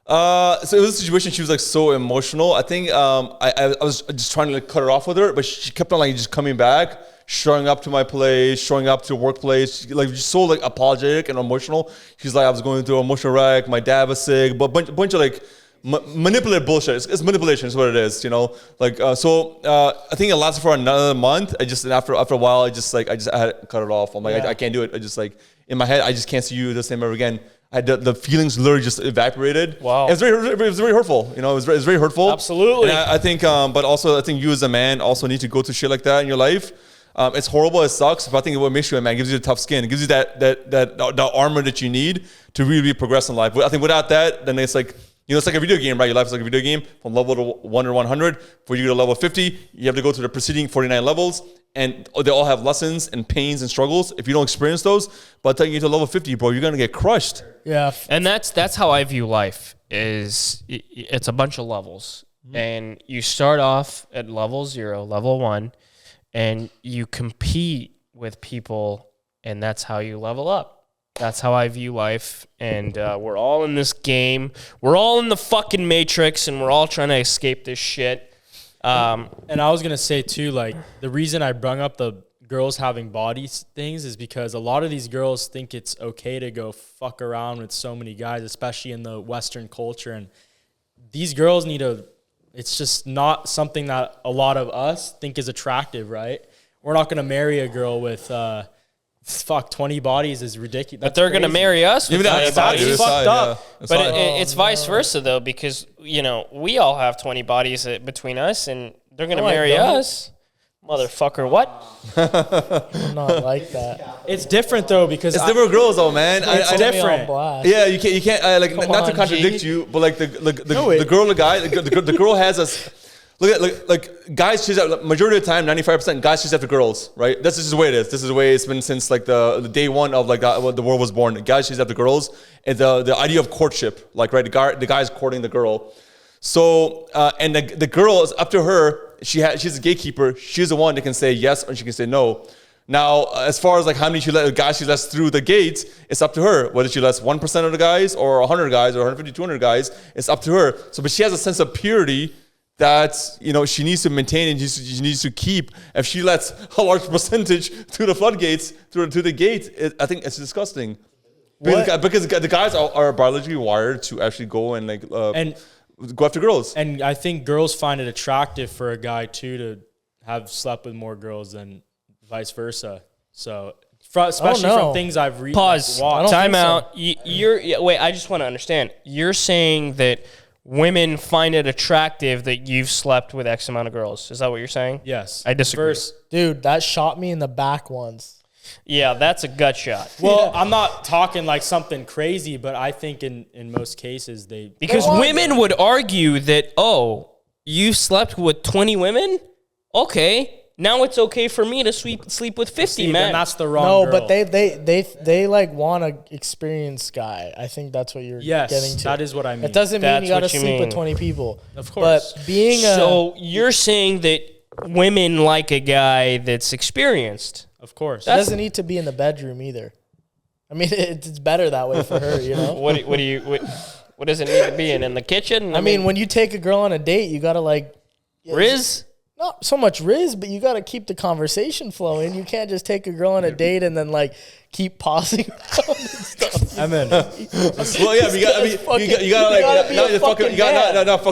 So it was a situation. She was like so emotional. I think I was just trying to like cut her off with her, but she kept on like just coming back, showing up to my place, showing up to workplace, like just so like apologetic and emotional. She's like, I was going through an emotional wreck. My dad was sick, but bunch of like manipulative bullshit. It's manipulation is what it is, you know. Like I think it lasted for another month. I just after a while, I had to cut it off. I'm like, I can't do it. I just like in my head, I just can't see you the same ever again. The feelings literally just evaporated.
Wow.
It was very hurtful. You know, it was very hurtful.
Absolutely.
And I think, but also I think you as a man also need to go through shit like that in your life. It's horrible. It sucks. But I think what makes you a man gives you the tough skin. It gives you that armor that you need to really progress in life. I think without that, then it's like, you know, it's like a video game, right? Your life is like a video game from level to 1 or 100. For you to level 50, you have to go through the preceding 49 levels. And they all have lessons and pains and struggles. If you don't experience those, by the time you get to level 50, bro, you're going to get crushed.
Yeah.
And that's how I view life. It's a bunch of levels. And you start off at level 0, level 1, and you compete with people, and that's how you level up. That's how I view life, and we're all in this game. We're all in the fucking matrix, and we're all trying to escape this shit.
And I was going to say, too, like, the reason I brung up the girls having body things is because a lot of these girls think it's okay to go fuck around with so many guys, especially in the Western culture, and these girls need to... It's just not something that a lot of us think is attractive, right? We're not going to marry a girl with... 20 bodies is ridiculous.
But they're going to marry us with 20
that's
bodies.
fucked up.
Yeah.
But it's vice versa, though, because, you know, we all have 20 bodies between us, and they're going to marry us. Motherfucker, what?
I'm not like that.
It's different, though, because...
It's different girls, though, man.
It's different.
Yeah, you can't like, not to contradict you, but like the girl, the guy, the girl has us... Look, guys chase after, majority of the time, 95%, guys chase after girls, right? This is the way it is. This is the way it's been since like the day one of like the world was born. Guys chase after girls, and the idea of courtship, like, right, the guy's courting the girl. So, and the girl, is up to her. She's a gatekeeper. She's the one that can say yes or she can say no. Now, as far as like how many guys she lets through the gates, it's up to her. Whether she lets 1% of the guys or 100 guys or 150, 200 guys, it's up to her. So, but she has a sense of purity that, you know, she needs to maintain and she needs to keep. If she lets a large percentage through the floodgates, through the gate, I think it's disgusting. Because the guys are biologically wired to actually go and like and go after girls.
And I think girls find it attractive for a guy too to have slept with more girls than vice versa. So especially from things I've read.
Pause.
Like,
time out. Wait, I just want to understand. You're saying that women find it attractive that you've slept with X amount of girls. Is that what you're saying?
Yes.
I disagree.
Dude, that shot me in the back once.
Yeah, that's a gut shot.
Well, I'm not talking like something crazy, but I think in most cases
because women would argue that, oh, you've slept with 20 women? Okay. Now it's okay for me to sleep with 50 men.
And that's the wrong girl.
But they like want to experience guy. I think that's what you're getting to.
That is what I mean.
It doesn't mean you got to sleep with 20 people.
Of course.
But being
so you're saying that women like a guy that's experienced.
Of course.
It doesn't need to be in the bedroom either. I mean, it's better that way for her, you know?
What does it need to be in the kitchen?
I mean, when you take a girl on a date, you got to like...
Riz?
Not so much riz, but you got to keep the conversation flowing. You can't just take a girl on a date and then like keep pausing around and stuff.
Emmon.
Well, yeah, you gotta fucking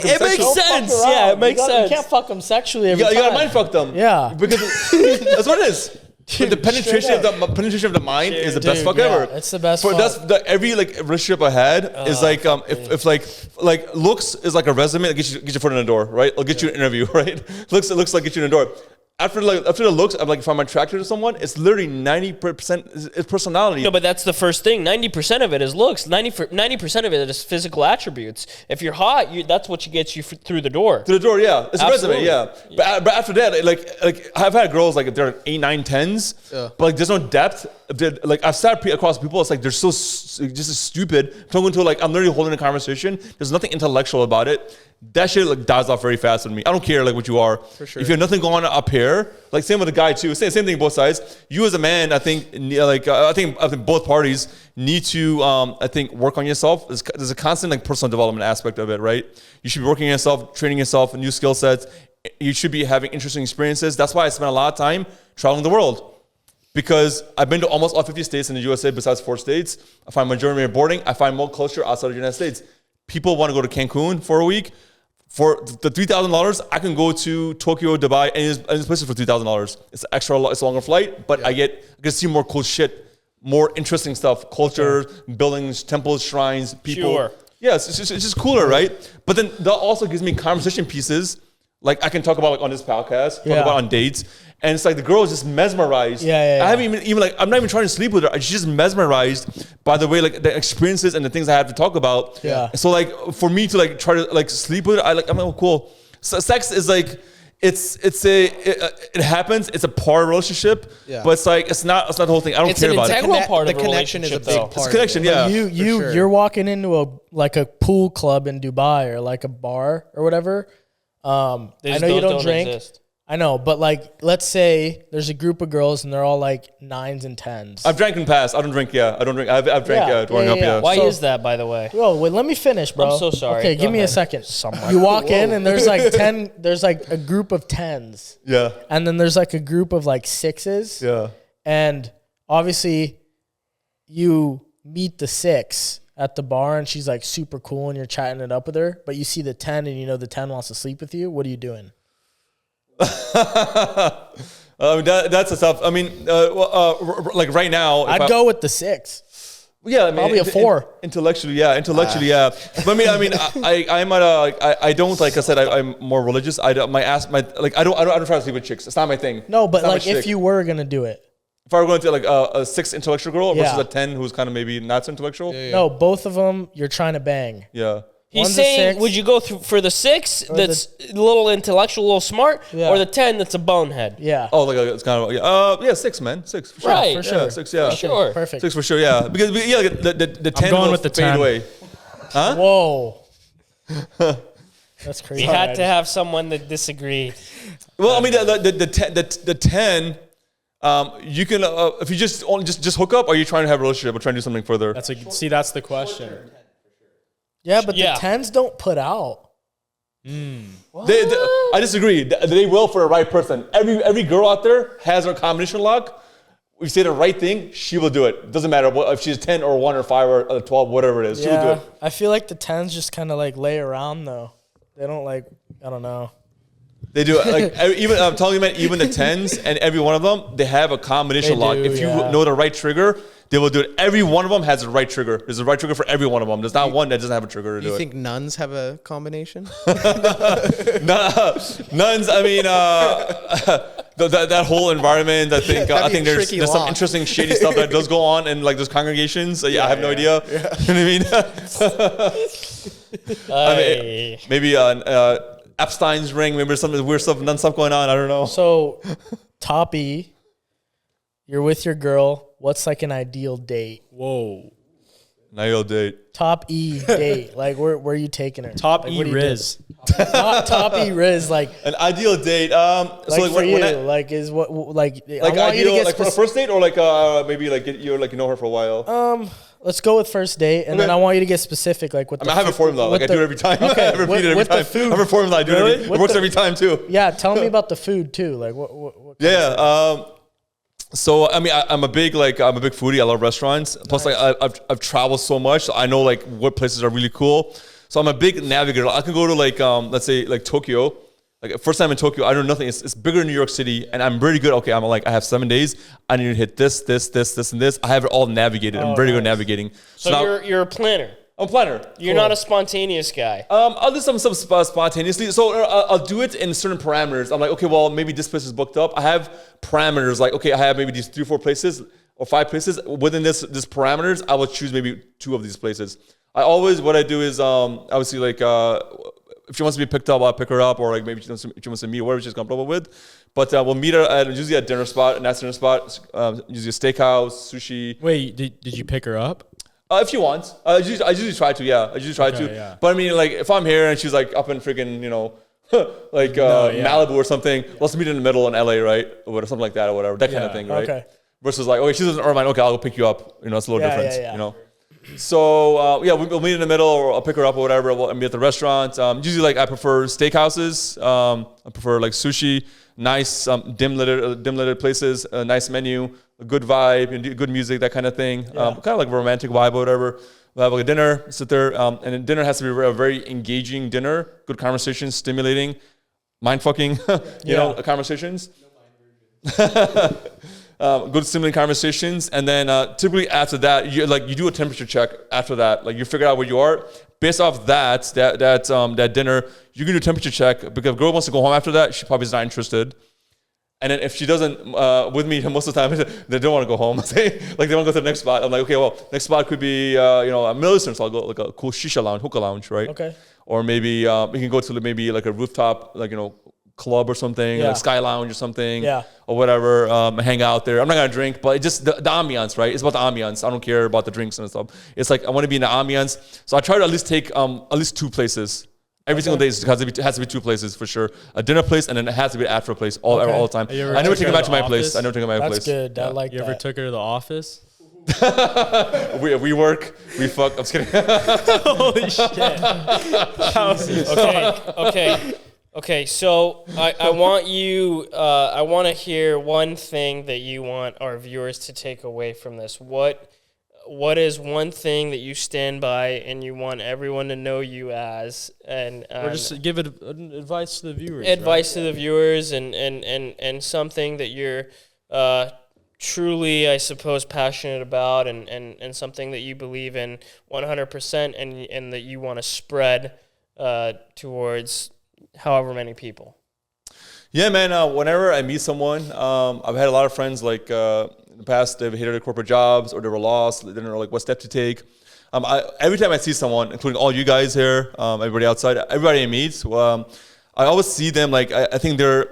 It makes sense. Yeah, it makes sense.
You can't fuck them sexually every time.
You gotta mind fuck them.
Yeah,
because that's what it is. The penetration of the mind is the best fuck ever.
It's the best.
Every like relationship I had is like if like looks is like a resume that get your foot in the door, right? It'll get you an interview, right? Looks like get you in the door. After the looks, I'm like, if I'm attracted to someone, it's literally 90% is personality.
No, but that's the first thing. 90% of it is looks. 90% of it is physical attributes. If you're hot, that's what gets you through the door.
Through the door, yeah. It's
Absolutely.
a resume, yeah. But after that, like I've had girls like they're 8, 9, 10s, but like there's no depth. Like I've sat across people, it's like they're so just stupid. Talking to like I'm literally holding a conversation. There's nothing intellectual about it. That shit like dies off very fast with me. I don't care like what you are. For sure. If you have nothing going on up here, like same with the guy too. Same thing both sides. You as a man, I think I think both parties need to I think work on yourself. There's a constant like personal development aspect of it, right? You should be working on yourself, training yourself, new skill sets. You should be having interesting experiences. That's why I spend a lot of time traveling the world. Because I've been to almost all 50 states in the USA besides 4 states. I find majority of boarding. I find more culture outside of the United States. people want to go to Cancun for a week. For the $3,000, I can go to Tokyo, Dubai, and it's places for $3,000. It's it's a longer flight, but I get to see more cool shit, more interesting stuff, culture, buildings, temples, shrines, people.
Sure.
Yeah, it's just cooler, right? But then that also gives me conversation pieces, like I can talk about like on this podcast, talk about on dates, and it's like the girl is just mesmerized. I haven't even like I'm not even trying to sleep with her. She's just mesmerized by the way like the experiences and the things I have to talk about. So like for me to like try to like sleep with her, I'm like, oh, cool. So sex is like it happens. It's a part of a relationship, but it's like it's not the whole thing. I don't care about it.
It's an integral part of
the
a
connection is a
relationship,
big
though.
part.
It's connection, yeah.
You're walking into a pool club in Dubai or like a bar or whatever. I know you don't drink.
Exist.
I know, but like, let's say there's a group of girls and they're all like 9s and 10s.
I've drank in the past. I don't drink. Yeah, I don't drink. I've drank. Growing up. Yeah.
Why is that, by the way?
Oh, wait, let me finish, bro.
I'm so sorry.
Okay,
Go
give me a
ahead.
second. You walk in and there's like 10. There's like a group of 10s.
Yeah.
And then there's like a group of like 6s.
Yeah.
And obviously, you meet the 6 at the bar and she's like super cool and you're chatting it up with her, but you see the 10 and you know the 10 wants to sleep with you. What are you doing?
That's a tough. I mean, like right now,
I'd go with the 6.
Yeah, I mean,
probably a 4.
Intellectually, yeah. But I mean, I'm at a. I don't like I said. I'm more religious. I don't try to sleep with chicks. It's not my thing.
No, but
It's not
like
my
if
shtick.
you were gonna do it,
if I were going to like a 6 intellectual girl versus
Yeah.
a 10 who's kind of maybe not so intellectual.
no, both of them you're trying to bang.
Yeah.
He's
One's a
saying,
6.
would you go for the 6 that's a little intellectual, a little smart, or the 10 that's a bonehead?
Yeah.
Oh, like it's kind of yeah, 6, man, 6 for sure.
Right.
for
Yeah,
sure.
6, yeah,
Sure.
Perfect.
6 for sure, yeah. Because the 10
going
will
with the
fade
10.
away.
Whoa. That's crazy.
You had to have someone that disagreed.
Well, I mean the 10. You can if you just hook up, or are you trying to have a relationship or trying to do something further?
That's the question.
Yeah, but
Yeah.
the 10s don't put out.
I disagree. They will for the right person. Every girl out there has her combination lock. If you say the right thing, she will do it. Doesn't matter if she's 10 or 1 or 5 or 12, whatever it is. She will do
Yeah.
it.
I feel like the 10s just kind of like lay around though. They don't like, I don't know.
They do it. Like even I'm telling you, man, even the 10s and every one of them, they have a combination
They
lock.
do,
If you
yeah.
know the right trigger, they will do it. Every one of them has the right trigger. There's a right trigger for every one of them. There's not one that doesn't have a trigger to do
You
it.
think nuns have a combination?
Nuns, I mean, that whole environment, I think
That'd be a
there's
tricky
some
lock.
interesting shady stuff that does go on in like those congregations. I have no idea. You know what I mean? Maybe Epstein's ring. Maybe there's some weird stuff, nun stuff going on. I don't know.
So, top E, you're with your girl. What's like an ideal date?
Whoa.
Niall date.
Top E date. Like, where are you taking her?
Top
Like,
E
what do you do?
Riz.
Top E Riz. Like,
An ideal date.
like
So
for
when
you,
I,
like is what like I
like
want you to
ideal,
get
like for a
spec-
first date, or like maybe like you know her for a while.
Let's go with first date, and then
Okay.
I want you to get specific. Like with
I have a formula. Like I do it every time.
Okay,
I repeat it every
with the
time.
food.
I have a formula. I do
Really?
it. It
With
works
the-
every time too.
Yeah, tell me about the food too. Like what
Yeah. So I mean, I'm a big foodie. I love restaurants. Plus, like I've traveled so much. So I know like what places are really cool. So I'm a big navigator. I can go to like let's say like Tokyo. Like first time in Tokyo, I know nothing. It's bigger than New York City, and I'm really good. Okay, I'm like I have 7 days. I need to hit this, and this. I have it all navigated. I'm very good at navigating.
So
now,
you're a planner.
I'm a planner.
You're not a spontaneous guy.
I'll do some spontaneously. So I'll do it in certain parameters. I'm like, okay, well, maybe this place is booked up. I have parameters. Like, okay, I have maybe these 3 or 4 places or 5 places. Within this parameters, I will choose maybe 2 of these places. What I do is obviously like if she wants to be picked up, I'll pick her up, or like maybe she wants to meet whatever she's comfortable with. But we'll meet her at usually a dinner spot, a nice dinner spot, usually a steakhouse, sushi.
Wait, did you pick her up?
If you want, I usually try to. Yeah, I usually try to.
yeah.
But I mean, like if I'm here and she's like up in freaking, like Malibu or something, let's meet in the middle in LA, right, or something like that, or whatever, that kind of
Yeah.
thing, right?
Okay.
Versus like, okay, she's in Irvine, okay, I'll go pick you up. It's a little
Yeah,
different,
yeah, yeah.
So we'll meet in the middle, or I'll pick her up or whatever. We'll meet at the restaurant. Usually, like I prefer steakhouses. I prefer like sushi, nice dim lit places, a nice menu, a good vibe, and good music, that kind of thing. Kind of like a romantic vibe or whatever. We'll have like a dinner, sit there, and then dinner has to be a very engaging dinner, good conversations, stimulating, mind-fucking, you know, conversations. Good stimulating conversations, and then typically after that, you do a temperature check. After that, like you figure out where you are. Based off that dinner, you can do a temperature check, because if a girl wants to go home after that, she probably is not interested. And then if she doesn't, with me, most of the time, they don't want to go home. Like they want to go to the next spot. I'm like, okay, well, next spot could be, a Millicent, so I'll go like a cool shisha lounge, hookah lounge, right?
Okay.
Or maybe we can go to maybe like a rooftop, like, club or something, like Sky Lounge or something, or whatever, hang out there. I'm not gonna drink, but it's just the ambiance, right? It's about the ambiance. I don't care about the drinks and stuff. It's like I want to be in the ambiance. So I try to at least take at least 2 places. Every single day it has to be 2 places for sure. A dinner place, and then it has to be an after place all the time. I never take her back to my place. I never take her to my place.
That's good. I like that.
You ever took her to the office?
we work, we fuck. I'm just kidding.
Holy shit.
Okay, so I want you, I want to hear one thing that you want our viewers to take away from this. What is one thing that you stand by and you want everyone to know you as? Or
just give it advice to the viewers.
Advice to the viewers, and something that you're truly, I suppose, passionate about, and something that you believe in 100%, and that you want to spread towards however many people.
Yeah, man. Whenever I meet someone, I've had a lot of friends like in the past, they've hated their corporate jobs or they were lost. They didn't know like what step to take. Every time I see someone, including all you guys here, everybody outside, everybody I meet, I always see them like I think they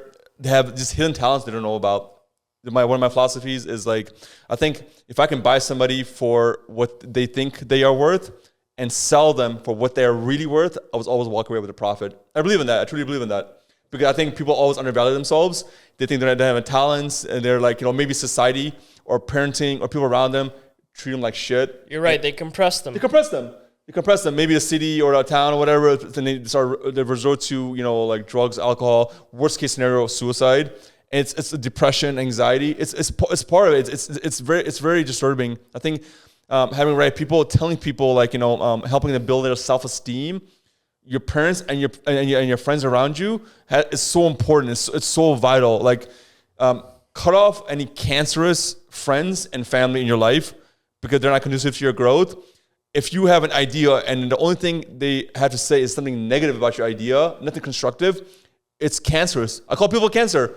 have just hidden talents they don't know about. One of my philosophies is like, I think if I can buy somebody for what they think they are worth and sell them for what they are really worth, I was always walk away with a profit. I believe in that. I truly believe in that. Because I think people always undervalue themselves. They think they don't have talents, and they're like, maybe society or parenting or people around them treat them like shit.
You're right. They compress them.
They compress them. Maybe a city or a town or whatever. Then they resort to, like drugs, alcohol. Worst case scenario, suicide. And it's a depression, anxiety. It's part of it. It's very disturbing. I think having right people, telling people like helping them build their self-esteem. Your parents and your friends around you is so important. It's so vital. Like, cut off any cancerous friends and family in your life because they're not conducive to your growth. If you have an idea and the only thing they have to say is something negative about your idea, nothing constructive, it's cancerous. I call people cancer.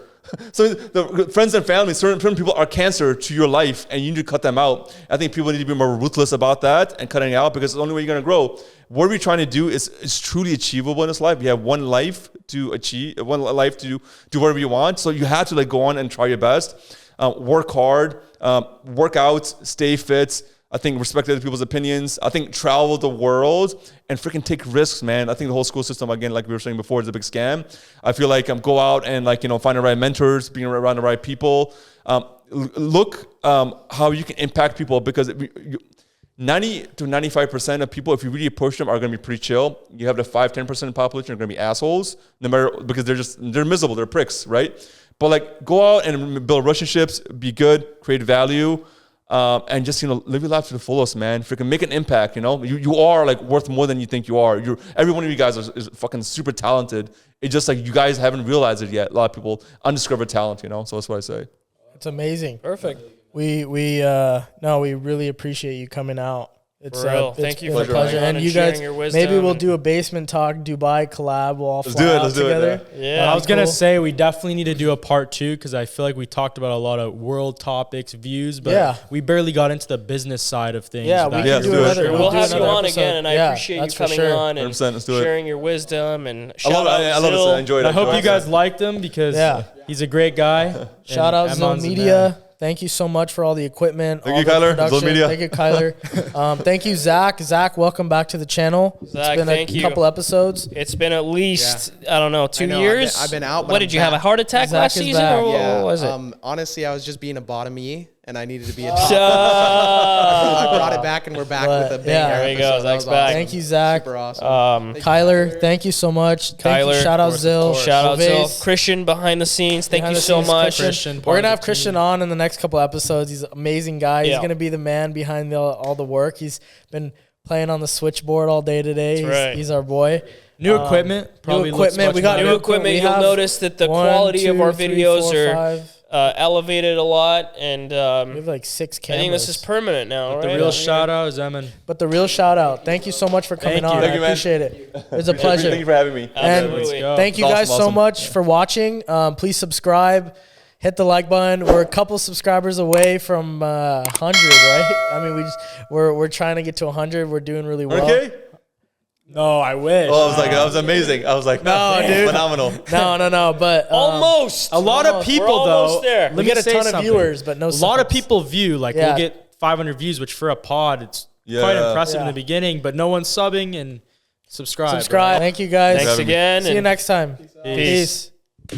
So the friends and family, certain people are cancer to your life, and you need to cut them out. I think people need to be more ruthless about that and cutting it out, because it's the only way you're going to grow. What we're trying to do is truly achievable in this life. You have one life to achieve, one life to do whatever you want. So you have to like go on and try your best, work hard, work out, stay fit. I think respect other people's opinions. I think travel the world and freaking take risks, man. I think the whole school system, again, like we were saying before, is a big scam. I feel like go out and find the right mentors, being around the right people. Look how you can impact people, because 90 to 95% of people, if you really push them, are going to be pretty chill. You have the 5-10% of the population are going to be assholes, no matter, because they're miserable, they're pricks, right? But like go out and build relationships, be good, create value. And just live your life to the fullest, man. Freaking make an impact. You are like worth more than you think you are. Every one of you guys is fucking super talented. It's just like you guys haven't realized it yet. A lot of people undiscovered talent. So that's what I say.
It's amazing.
Perfect.
We really appreciate you coming out. It's
real. Thank you
for
for
pleasure.
coming
And you
sharing
guys,
your wisdom.
maybe we'll do a Basement Talk Dubai collab. We'll all fly out
Let's do it.
together.
Yeah.
I was going to say we definitely need to do a part 2, because I feel like we talked about a lot of world topics, views, but we barely got into the business side of things.
Yeah,
So
we
that-
can do another.
We'll
do
have you
another
on
episode.
again, and I appreciate you
that's for
coming
sure.
on and
100%, let's do it.
sharing your wisdom. And
I
shout
love it. I enjoyed it.
I hope you guys liked him, because he's a great guy.
Shout out Zone
Emmon's the
Media.
man.
Thank you so much for all the equipment.
Thank
all
you,
the
Kyler.
production.
Zone Media.
Thank you, Kyler. Thank you, Zach. Zach, welcome back to the channel.
Zach,
it's been
thank
a
you.
couple episodes.
It's been at least, I don't know, 2
I know,
years?
I've been out, but
What,
I'm
did you have a
back.
heart attack
Zach
last
is
season?
back.
Or what was it?
Honestly, I was just being a bottom-y, and I needed to be a top.
Shut
I brought it back, and we're back
But,
with a
yeah.
banger.
There you go,
episode. That
Zach's
was
back.
awesome.
Thank you, Zach.
Super awesome.
Kyler, thank you so much. Thank you.
Kyler,
Shout out
of
Zill.
course.
Shout out to
Ovace.
Christian behind the scenes. Thank
Behind
you
the
so
scenes,
much.
Christian.
part
We're
of
gonna
the
have Christian on in the next couple episodes. He's an amazing guy. He's
Yeah.
gonna be the man behind all the work. He's been playing on the switchboard all day today.
That's
He's our boy.
New equipment. Probably
new
looks
equipment.
much
We got
better.
New equipment.
We
You'll
have
notice that the
1,
quality of
2,
our
3,
videos
4,
are
5.
Elevated a lot, and
We have like 6
I
cameras.
think this is permanent now,
The
right?
real shout out is Emmon.
But the real shout out. Thank you so much for coming
Thank you.
on.
Thank
I
you, man.
appreciate it. It's a pleasure.
Thank you for having me.
And
Absolutely.
go.
thank you
It's
guys
awesome,
so
awesome.
much for watching. Please subscribe, hit the like button. We're a couple subscribers away from 100, right? I mean, we're trying to get to 100. We're doing really well.
Okay.
No, I wish.
Oh, I was like, that was amazing. I was like,
No, dude.
phenomenal.
No. But
Almost.
A lot of people,
We're almost
though,
there.
let
we
me
get a
say
ton of
something.
viewers, but no.
A lot of
subs.
people view, like,
Yeah.
we'll get 500 views, which for a pod, it's
Yeah.
quite impressive in
Yeah.
the beginning, but no one's subbing and subscribe.
subscribe.
right?
Thank you guys.
Thanks again.
See you
and
next time.
Peace.
Peace.